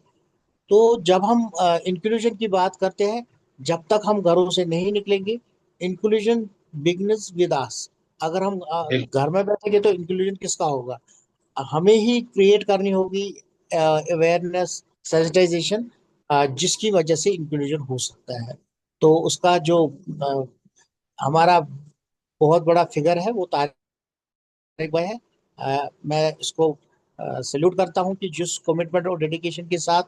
तो जब हम इंक्लूजन की बात करते हैं, जब तक हम घरों से नहीं निकलेंगे, इंक्लूजन बिगनस विद अस। अगर हम घर में बैठेंगे तो इंक्लूजन किसका होगा? हमें ही क्रिएट करनी होगी अवेयरनेस, सेंसिटाइजेशन, जिसकी वजह से इंक्लूजन हो सकता है। तो उसका जो हमारा बहुत बड़ा फिगर है वो तारिक भाई है। मैं इसको सल्यूट करता हूँ कि जिस कमिटमेंट और डेडिकेशन के साथ,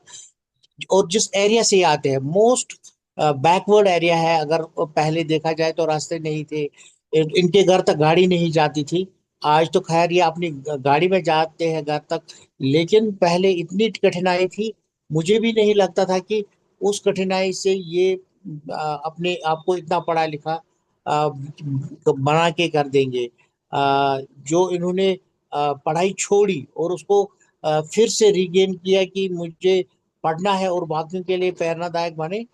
और जिस एरिया से ये आते हैं, मोस्ट बैकवर्ड एरिया है। अगर पहले देखा जाए तो रास्ते नहीं थे, इनके घर तक गाड़ी नहीं जाती थी। आज तो खैर ये अपनी गाड़ी में जाते हैं घर तक, लेकिन पहले इतनी कठिनाई थी। मुझे भी नहीं लगता था कि उस कठिनाई से ये अपने आप को इतना पढ़ा लिखा बना के कर देंगे। जो इन्होंने पढ़ाई छोड़ी और उसको फिर से रिगेन किया कि मुझे पढ़ना है और बाकियों के लिए प्रेरणादायक बने,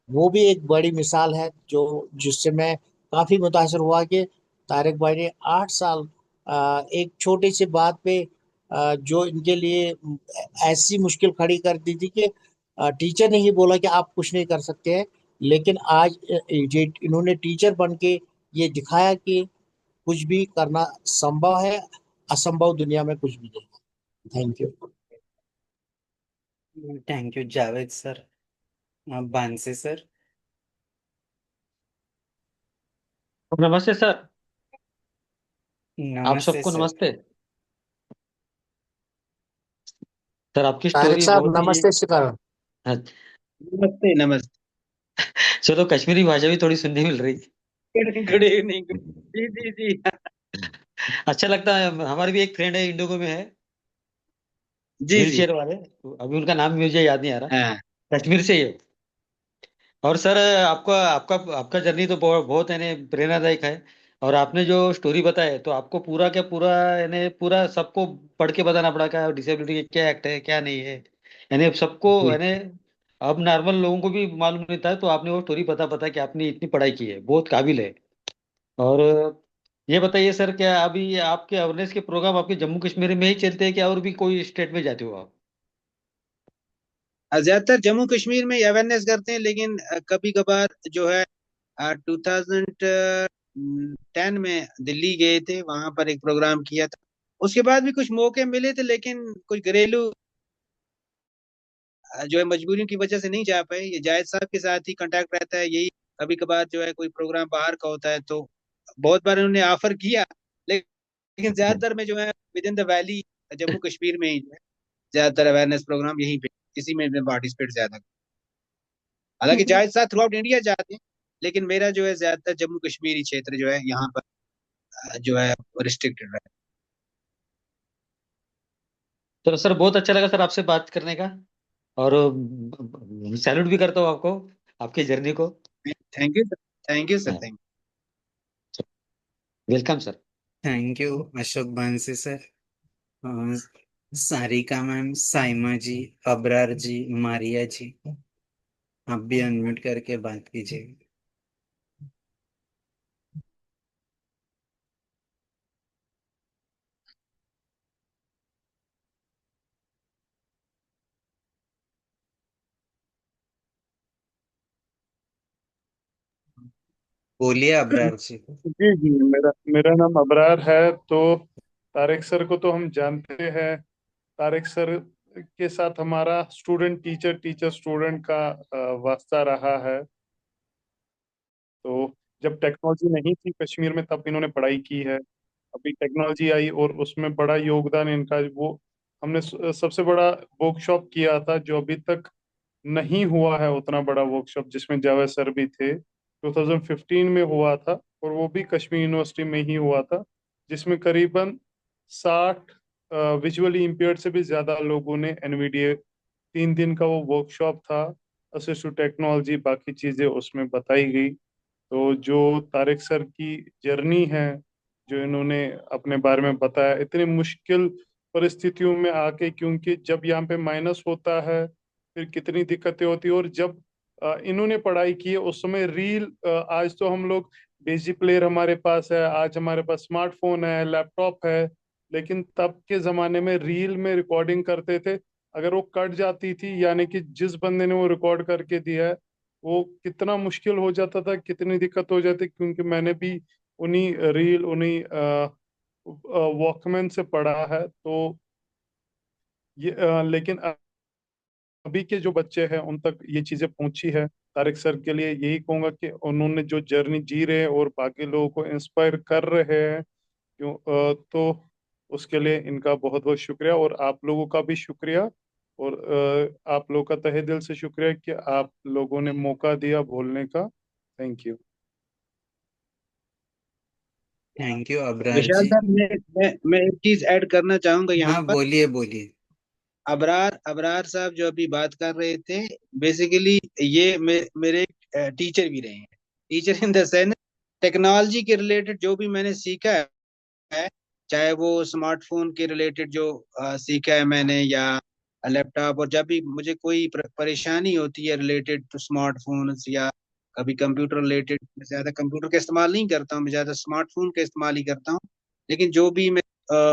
वो भी एक बड़ी मिसाल है, जो जिससे मैं काफी मुतासर हुआ कि तारिक भाई ने 8 साल एक छोटी सी बात पे जो इनके लिए ऐसी मुश्किल खड़ी कर दी थी कि टीचर ने ही बोला कि आप कुछ नहीं कर सकते हैं। लेकिन आज ये इन्होंने टीचर बन के ये दिखाया कि कुछ भी करना संभव है, असंभव दुनिया में कुछ भी नहीं। Thank you. Thank you Javed sir. बांसे सर। नमस्ते सर। आप नमस्ते सबको सर। नमस्ते। सर आपकी तारिक स्टोरी साहब बहुत ही नमस्ते शिकार। हाँ, नमस्ते नमस्ते। चलो कश्मीरी भाषा भी थोड़ी सुनने मिल रही। Good evening. जी जी जी। अच्छा लगता है। हमारे भी एक फ्रेंड है, इंडोगो में है, जी व्हील जी। चेयर वाले। अभी उनका नाम मुझे याद नहीं आ हाँ। रहा। कश्मीर से ही है। और सर आपका आपका आपका जर्नी तो बहुत यानी प्रेरणादायक है। और आपने जो स्टोरी बताया तो आपको पूरा क्या पूरा यानी पूरा सबको पढ़ के बताना पड़ा क्या डिसेबिलिटी क्या एक्ट है क्या नहीं है, यानी अब सबको जी। यानी अब नॉर्मल लोगों को भी मालूम नहीं था। तो आपने वो स्टोरी बता कि आपने इतनी पढ़ाई की है, बहुत काबिल है। और ये बताइए सर, क्या अभी आपके अवेयरनेस के प्रोग्राम आपके जम्मू कश्मीर में ही चलते हैं क्या, और भी कोई स्टेट में जाते हो आप? ज्यादातर जम्मू कश्मीर में अवेयरनेस करते हैं, लेकिन कभी कभार जो है 2010 में दिल्ली गए थे, वहां पर एक प्रोग्राम किया था। उसके बाद भी कुछ मौके मिले थे, लेकिन कुछ घरेलू जो है मजबूरियों की वजह से नहीं जा पाए। ये जायद साहब के साथ ही कांटेक्ट रहता है, यही कभी कभार जो है कोई प्रोग्राम बाहर का होता है तो बहुत बार उन्होंने ऑफर किया, लेकिन ज्यादातर में जो है with in the valley Jammu Kashmir में ही जो है ज्यादातर अवेयरनेस प्रोग्राम यहीं पे, इसी में पार्टिसिपेट ज्यादा। हालांकि जायद साहब थ्रू आउट इंडिया जाते हैं, लेकिन मेरा जो है ज्यादातर जम्मू कश्मीरी क्षेत्र जो है यहाँ पर जो है रिस्ट्रिक्टेड है। तो सर बहुत अच्छा लगा सर आपसे बात करने का। और सैल्यूट भी करता हूँ आपको, आपकी जर्नी को। Thank you sir. Thank you sir. Thank welcome sir. Thank you Ashok बांसे सर। सारिका मैम, साइमा जी, अबरार जी, मारिया जी, आप भी अनम्यूट करके बात कीजिए। बोलिए अबरार जी। जी जी, मेरा मेरा नाम अबरार है। तो तारिक सर को तो हम जानते हैं। तारिक सर के साथ हमारा स्टूडेंट टीचर टीचर स्टूडेंट का वास्ता रहा है। तो जब टेक्नोलॉजी नहीं थी कश्मीर में तब इन्होंने पढ़ाई की है। अभी टेक्नोलॉजी आई और उसमें बड़ा योगदान इनका। वो हमने सबसे बड़ा वर्कशॉप किया था जो अभी तक नहीं हुआ है उतना बड़ा वर्कशॉप, जिसमें जावेद सर भी थे। 2015 में हुआ था और वो भी कश्मीर यूनिवर्सिटी में ही हुआ था, जिसमें करीबन 60 विजुअली इम्पेयर्ड से भी ज्यादा लोगों ने एनवीडीए 3 दिन का वो वर्कशॉप था। असिस्ट टू टेक्नोलॉजी बाकी चीजें उसमें बताई गई। तो जो तारिक सर की जर्नी है, जो इन्होंने अपने बारे में बताया इतनी मुश्किल परिस्थितियों में आके, क्योंकि जब यहाँ पे माइनस होता है फिर कितनी दिक्कतें होती है। और जब इन्होंने पढ़ाई की है उस समय रील, आज तो हम लोग बेसिक प्लेयर हमारे पास है, आज हमारे पास स्मार्टफोन है, लैपटॉप है, लेकिन तब के जमाने में रील में रिकॉर्डिंग करते थे। अगर वो कट जाती थी, यानी कि जिस बंदे ने वो रिकॉर्ड करके दिया है, वो कितना मुश्किल हो जाता था, कितनी दिक्कत हो जाती, क्योंकि मैंने भी उन्हीं रील उन्हीं वॉकमैन से पढ़ा है। तो ये लेकिन अभी के जो बच्चे हैं उन तक ये चीजें पहुंची है। तारिक सर के लिए यही कहूंगा कि उन्होंने जो जर्नी जी रहे हैं और बाकी लोगों को इंस्पायर कर रहे हैं, तो उसके लिए इनका बहुत बहुत शुक्रिया, और आप लोगों का भी शुक्रिया। और आप लोगों का तहे दिल से शुक्रिया कि आप लोगों ने मौका दिया बोलने का। Thank you. Thank you Abrar Vishal ji. Sir, मैं एक चीज ऐड करना चाहूंगा यहाँ हाँ, पर। बोलिए बोलिए। अबरार अबरार साहब जो अभी बात कर रहे थे, बेसिकली ये मेरे टीचर भी रहे हैं। Teacher in the sense, technology के रिलेटेड जो भी मैंने सीखा है, चाहे वो स्मार्टफोन के रिलेटेड जो सीखा है मैंने, या लैपटॉप, और जब भी मुझे कोई परेशानी होती है रिलेटेड टू स्मार्टफोन, या कभी कंप्यूटर रिलेटेड, मैं ज्यादा कंप्यूटर का इस्तेमाल नहीं करता हूँ, मैं ज्यादा स्मार्टफोन का इस्तेमाल ही करता हूँ। लेकिन जो भी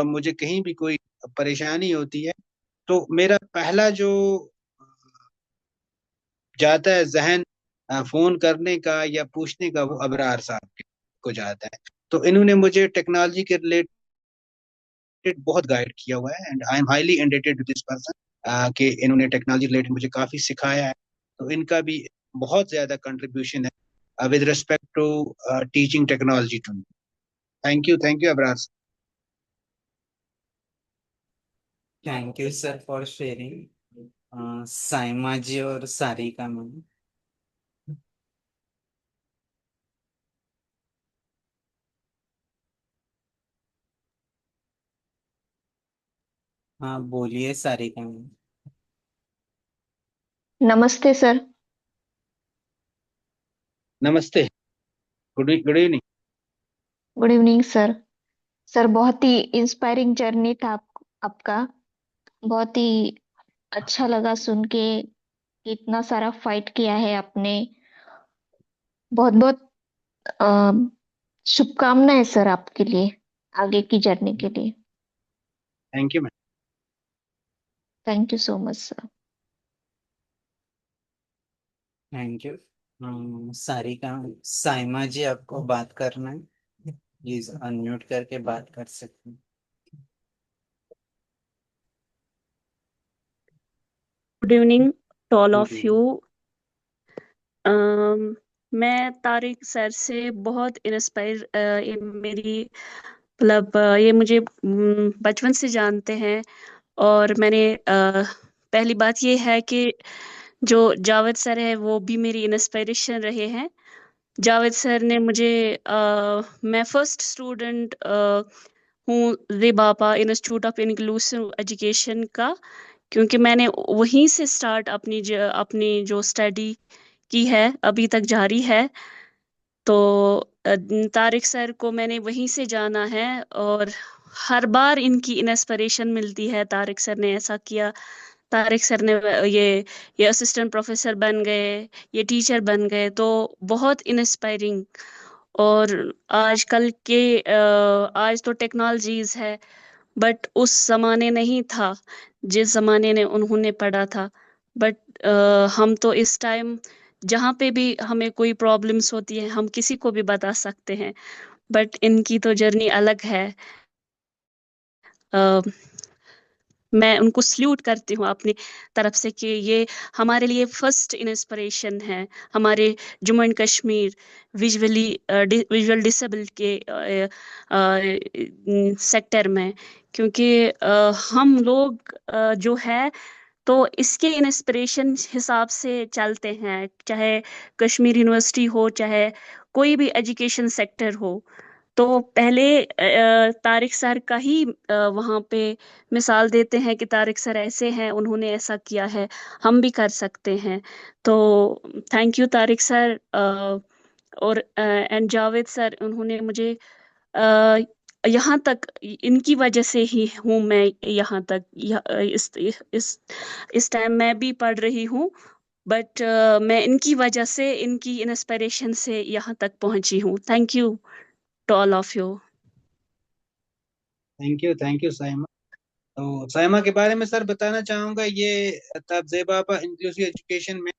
मुझे कहीं भी कोई परेशानी होती है, तो मेरा पहला जो जाता है जहन फोन करने का या पूछने का, वो अबरार साहब को जाता है। तो इन्होंने मुझे टेक्नोलॉजी के रिलेटेड बहुत गाइड किया हुआ है, and I am highly indebted to this person कि इन्होंने टेक्नोलॉजी रिलेटेड मुझे काफी सिखाया है। तो इनका भी बहुत ज्यादा कंट्रीब्यूशन है with respect to teaching technology to me. Thank you Abrar. Thank you sir for sharing. Saima ji और सारिका मैम। हाँ, बोलिए सारिका मैम। नमस्ते सर। नमस्ते। Good evening. Good evening sir. Sir बहुत ही इंस्पायरिंग जर्नी था आपका। बहुत ही अच्छा लगा सुन के कि इतना सारा फाइट किया है आपने। बहुत बहुत शुभकामनाएं सर आपके लिए, आगे की जर्नी के लिए। Thank you ma'am. Thank you so much sir. Thank you. Sarika, Saima ji आपको बात करना है, प्लीज अनम्यूट करके बात कर सकते हैं। Good evening to all good of you. Evening. मैं तारिक सर से बहुत इंस्पायर, ये मेरी मतलब ये मुझे बचपन से जानते हैं। और मैंने पहली बात ये है कि जो जावेद सर है वो भी मेरी इंस्पिरेशन रहे हैं। जावेद सर ने मुझे मैं फर्स्ट स्टूडेंट हूँ ज़ेबापा इंस्टीट्यूट ऑफ इंक्लूसिव एजुकेशन का, क्योंकि मैंने वहीं से स्टार्ट अपनी जो स्टडी की है अभी तक जारी है। तो तारिक सर को मैंने वहीं से जाना है, और हर बार इनकी इंस्पिरेशन मिलती है। तारिक सर ने ऐसा किया, तारिक सर ने ये असिस्टेंट प्रोफेसर बन गए, ये टीचर बन गए, तो बहुत इंस्पायरिंग। और आजकल के आज तो टेक्नोलॉजीज है, बट उस जमाने नहीं था जिस जमाने ने उन्होंने पढ़ा था। बट हम तो इस टाइम जहाँ पे भी हमें कोई प्रॉब्लम्स होती है हम किसी को भी बता सकते हैं, बट इनकी तो जर्नी अलग है। मैं उनको सल्यूट करती हूँ अपनी तरफ से कि ये हमारे लिए फर्स्ट इंस्पिरेशन है हमारे Jammu and Kashmir visual disabled के सेक्टर में, क्योंकि हम लोग जो है तो इसके इंस्पिरेशन हिसाब से चलते हैं, चाहे कश्मीर यूनिवर्सिटी हो, चाहे कोई भी एजुकेशन सेक्टर हो। तो पहले तारिक सर का ही वहाँ पे मिसाल देते हैं कि तारिक सर ऐसे हैं, उन्होंने ऐसा किया है, हम भी कर सकते हैं। तो थैंक यू तारिक सर। और एंड जावेद सर, उन्होंने मुझे अ, यहाँ तक, इनकी वजह से ही हूँ मैं यहाँ तक, इस टाइम मैं भी पढ़ रही हूँ, बट मैं इनकी वजह से, इनकी इंस्पिरेशन से यहाँ तक पहुंची हूँ। Thank you to all of you. Thank you Saima. तो साइमा के बारे में सर बताना चाहूंगा, ये तब जेबाबा इंक्लूसिव एजुकेशन में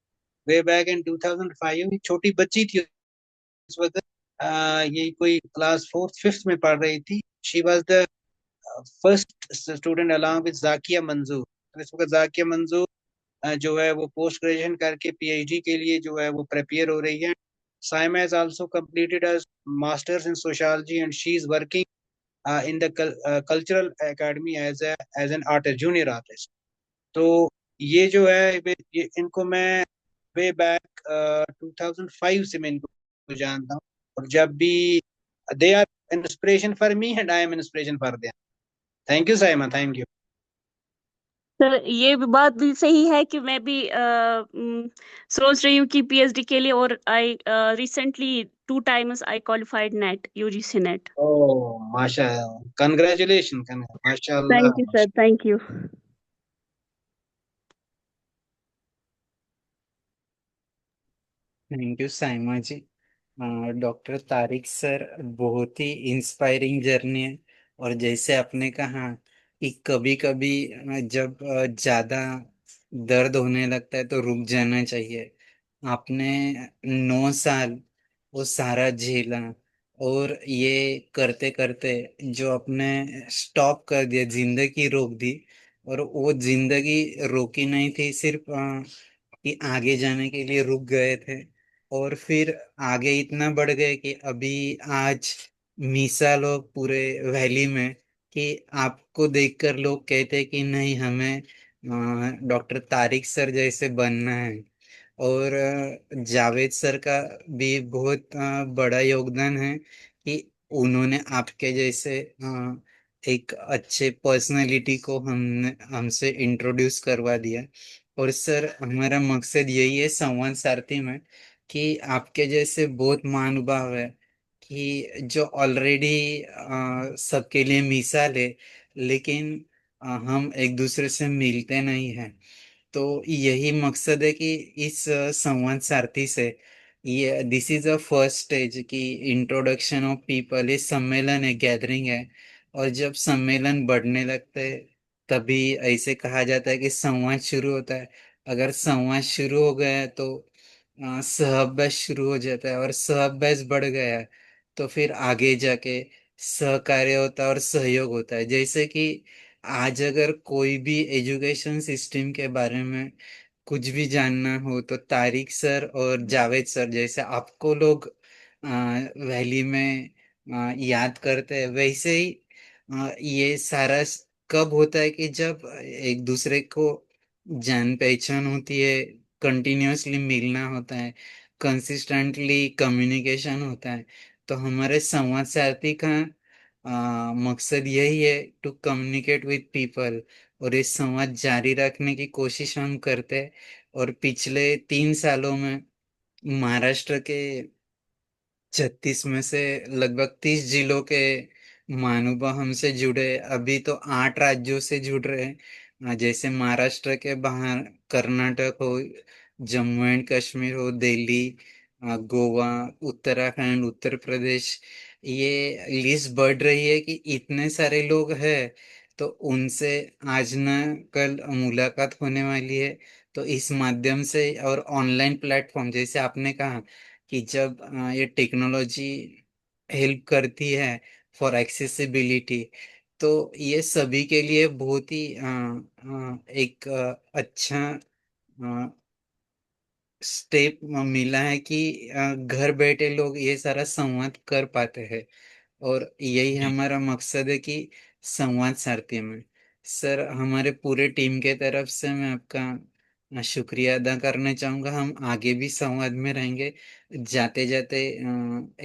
वे बैक इन 2005 छोटी बच्ची थी उस वक्त। ये कोई क्लास फोर्थ फिफ्थ में पढ़ रही थी। She was the first student along with Zakia मंजूर। तो इस वक्त जाकिया मंजूर जो है वो पोस्ट ग्रेजुएशन करके पीएचडी के लिए जो है वो प्रिपेयर हो रही है। Saima has also completed a masters in sociology and she is working in the cultural academy as an artist, junior artist। तो ये जो है ये इनको मैं वे बैक 2005 से मैं इनको जानता हूँ, और जब भी they are inspiration for me and I am inspiration for them. Thank you Saima, thank you. Sir ये भी बात भी सही है कि मैं भी सोच रही हूँ कि पीएचडी के लिए, और I recently 2 times I qualified NET, UGC NET. ओ माशा, कंग्रेचुलेशन, माशाल्लाह थैंक यू सर, माशा। Thank you. Thank you Saima ji. Doctor Tariq sir बहुत ही इंस्पायरिंग जर्नी है। और जैसे आपने कहा कि कभी कभी जब ज्यादा दर्द होने लगता है तो रुक जाना चाहिए। आपने 9 साल वो सारा झेला, और ये करते करते जो आपने स्टॉप कर दिया, जिंदगी रोक दी। और वो जिंदगी रोकी नहीं थी सिर्फ कि आगे जाने के लिए रुक गए थे, और फिर आगे इतना बढ़ गए कि अभी आज मीसा लोग पूरे वैली में, कि आपको देखकर लोग कहते हैं कि नहीं, हमें डॉक्टर तारिक सर जैसे बनना है। और जावेद सर का भी बहुत बड़ा योगदान है कि उन्होंने आपके जैसे एक अच्छे पर्सनालिटी को हमसे इंट्रोड्यूस करवा दिया। और सर, हमारा मकसद यही है संवाद सारथी में, कि आपके जैसे बहुत महानुभाव है कि जो ऑलरेडी सबके लिए मिसाल है, लेकिन हम एक दूसरे से मिलते नहीं हैं। तो यही मकसद है कि इस संवाद सारथी से, ये this is a first stage कि इंट्रोडक्शन ऑफ पीपल, ये सम्मेलन है, गैदरिंग है। और जब सम्मेलन बढ़ने लगते हैं तभी ऐसे कहा जाता है कि संवाद शुरू होता है। अगर संवाद शुरू हो गया है तो सहअभ्यास शुरू हो जाता है, और सहअभ्यास बढ़ गया है तो फिर आगे जाके सहकार्य होता है और सहयोग होता है। जैसे कि आज अगर कोई भी एजुकेशन सिस्टम के बारे में कुछ भी जानना हो तो तारिक सर और जावेद सर जैसे आपको लोग वैली में याद करते हैं, वैसे ही ये सारा कब होता है कि जब एक दूसरे को जान पहचान होती है, कंटिन्यूअसली मिलना होता है, कंसिस्टेंटली कम्युनिकेशन होता है। तो हमारे संवाद सारथी का मकसद यही है, टू कम्युनिकेट विद पीपल। और इस संवाद जारी रखने की कोशिश हम करते हैं। और पिछले 3 सालों में महाराष्ट्र के 36 में से लगभग 30 जिलों के महानुभाव हमसे जुड़े। अभी तो 8 राज्यों से जुड़ रहे हैं। जैसे महाराष्ट्र के बाहर कर्नाटक हो, जम्मू एंड कश्मीर हो, दिल्ली, गोवा, उत्तराखंड, उत्तर प्रदेश, ये लिस्ट बढ़ रही है कि इतने सारे लोग हैं। तो उनसे आज न कल मुलाकात होने वाली है। तो इस माध्यम से, और ऑनलाइन प्लेटफॉर्म जैसे आपने कहा कि जब ये टेक्नोलॉजी हेल्प करती है फॉर एक्सेसिबिलिटी, तो ये सभी के लिए बहुत ही एक अच्छा स्टेप मिला है कि घर बैठे लोग ये सारा संवाद कर पाते हैं। और यही जी हमारा मकसद है कि संवाद सारथी में। सर, हमारे पूरे टीम के तरफ से मैं आपका शुक्रिया अदा करना चाहूँगा। हम आगे भी संवाद में रहेंगे। जाते जाते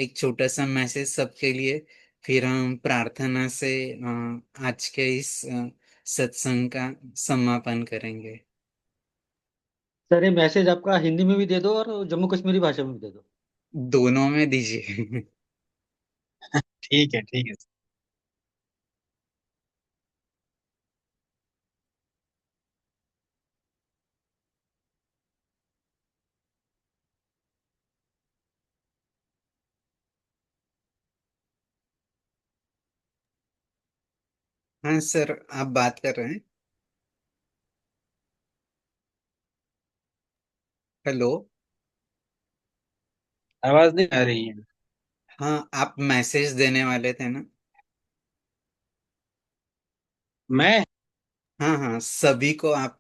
एक छोटा सा मैसेज सबके लिए, फिर हम प्रार्थना से आज के इस सत्संग का समापन करेंगे। सर ये मैसेज आपका हिंदी में भी दे दो और जम्मू कश्मीरी भाषा में भी दे दो। दोनों में दीजिए। ठीक है। हाँ सर, आप बात कर रहे हैं। हेलो। आवाज नहीं आ रही है। हाँ, आप मैसेज देने वाले थे ना। मैं हाँ हाँ, सभी को आप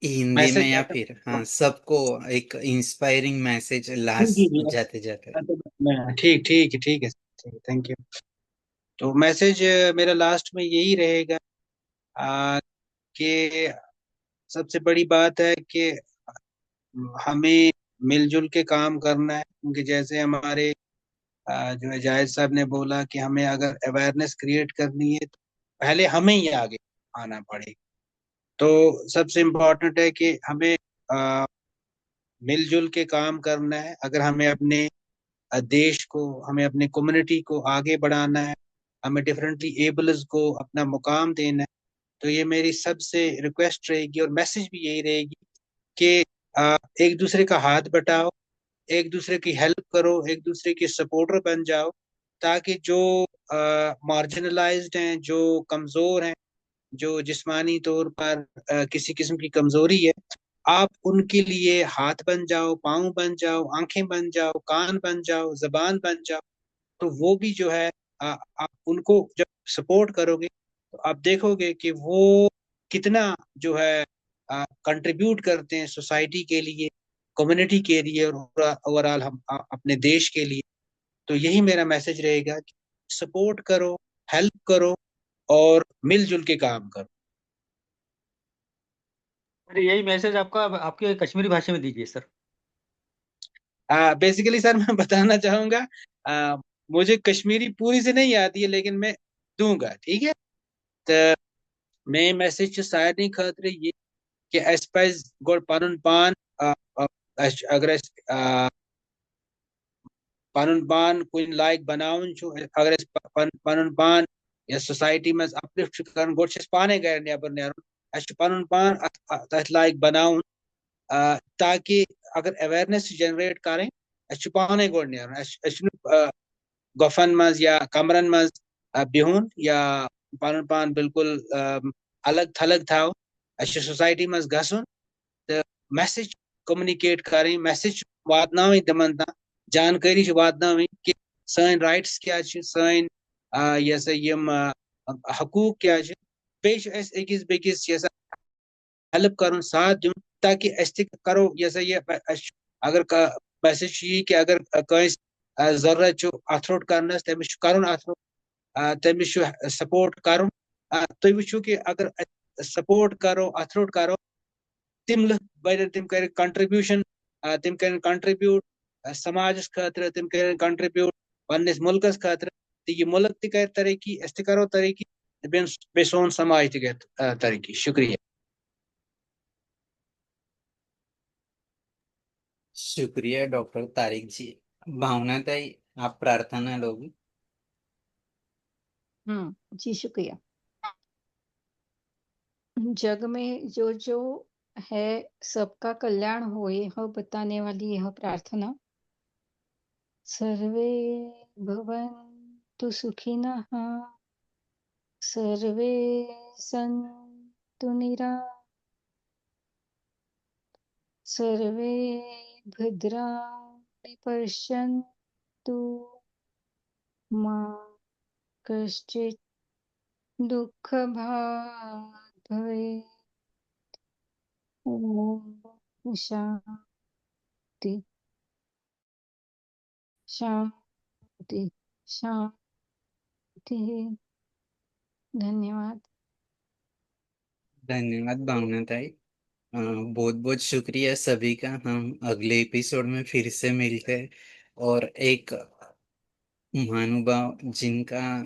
हिंदी में मैसेज या अच्छा। फिर हाँ सबको एक इंस्पायरिंग मैसेज जी लास्ट जी जाते जाते। ठीक है थैंक यू। तो मैसेज मेरा लास्ट में यही रहेगा कि सबसे बड़ी बात है कि हमें मिलजुल के काम करना है, क्योंकि जैसे हमारे जो है जाहिद साहब ने बोला कि हमें अगर अवेयरनेस क्रिएट करनी है तो पहले हमें ही आगे आना पड़ेगा। तो सबसे इम्पोर्टेंट है कि हमें अ, मिलजुल के काम करना है। अगर हमें अपने देश को, हमें अपने कम्युनिटी को आगे बढ़ाना है, हमें डिफरेंटली एबल्स को अपना मुकाम देना है, तो ये मेरी सबसे रिक्वेस्ट रहेगी और मैसेज भी यही रहेगी कि एक दूसरे का हाथ बटाओ, एक दूसरे की हेल्प करो, एक दूसरे के सपोर्टर बन जाओ, ताकि जो मार्जिनलाइज्ड हैं, जो कमजोर हैं, जो जिस्मानी तौर पर किसी किस्म की कमजोरी है, आप उनके लिए हाथ बन जाओ, पाँव बन जाओ, आंखें बन जाओ, कान बन जाओ, जबान बन जाओ। तो वो भी जो है आप उनको जब सपोर्ट करोगे तो आप देखोगे कि वो कितना जो है कंट्रीब्यूट करते हैं सोसाइटी के लिए, कम्युनिटी के लिए और ओवरऑल हम अपने देश के लिए। तो यही मेरा मैसेज रहेगा कि सपोर्ट करो, हेल्प करो और मिलजुल के काम करो। अरे यही मैसेज आपका आपके कश्मीरी भाषा में दीजिए सर। बेसिकली सर मैं बताना चाहूंगा, आ, मुझे कश्मीरी पूरी से नहीं आती है, लेकिन मैं दूंगा, ठीक है। तो मैं मैसेज सारे खातिर ये कि अस पज गोड़ पनुन पान अगर पनुन पान कुन लायक बनाउन छु, अगर पनुन पान या सोसाइटी में अपलिफ्ट कर गोड़ पाने गए नेबर नेरुन, पनुन पान तथ लायक बनाउन, ताकि अगर अवेयरनेस जनरेट करें पाने गोड़ नेरुन, गफन मज या कमरन मज बिहुन या पनुन पान बिल्कुल अलग थलग थाव, सोसाइटी मज गसुन तो मैसेज कम्युनिकेट करें, मैसेज वातनावें तिमन तान, जानकारी वातनावें कि सन राइट्स क्या सन ये सा यम हकूक क्या बेश अकिस बेकिस ये हेल्प कर साथ दिन, ताकि करो ये अगर मैसेज ये कि अगर कंस जरूरत अथरोट कर तमिस कर अथरोट, तमिस सपोर्ट कर। तुम वो कि अगर सपोर्ट करो, अथरोट करो, तिम बन तिम कर कंट्रीब्यूशन, तिम कर कंट्रीब्यूट समाज खतर, तिम कर कंट्रीब्यूट पन्निस मुल्कस खतर, तो ये मुल्क त कर तरक्की, अस करो तरक्की, बे सोन समाज त कर तरक्की। शुक्रिया। शुक्रिया डॉक्टर तारिक जी। भावना ताई, आप प्रार्थना लोगी। जी शुक्रिया। जग में जो जो है सबका कल्याण हो, यह बताने वाली यह प्रार्थना। सर्वे भवन्तु सुखिनः, सर्वे सन्तु सर्वे भद्राणि पश्यन्तु मा कश्चित् दुःखभाग् भवेत्। ॐ शान्ति शान्ति शान्तिः। धन्यवाद। धन्यवाद भावना ताई। बहुत बहुत शुक्रिया सभी का। हम अगले एपिसोड में फिर से मिलते हैं और एक महानुभाव जिनका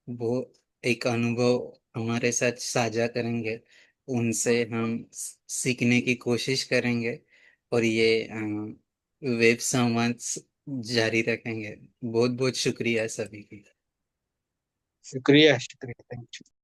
वो एक अनुभव हमारे साथ साझा करेंगे, उनसे हम सीखने की कोशिश करेंगे और ये वेब संवाद जारी रखेंगे। बहुत बहुत शुक्रिया सभी की। शुक्रिया, शुक्रिया, थैंक यू।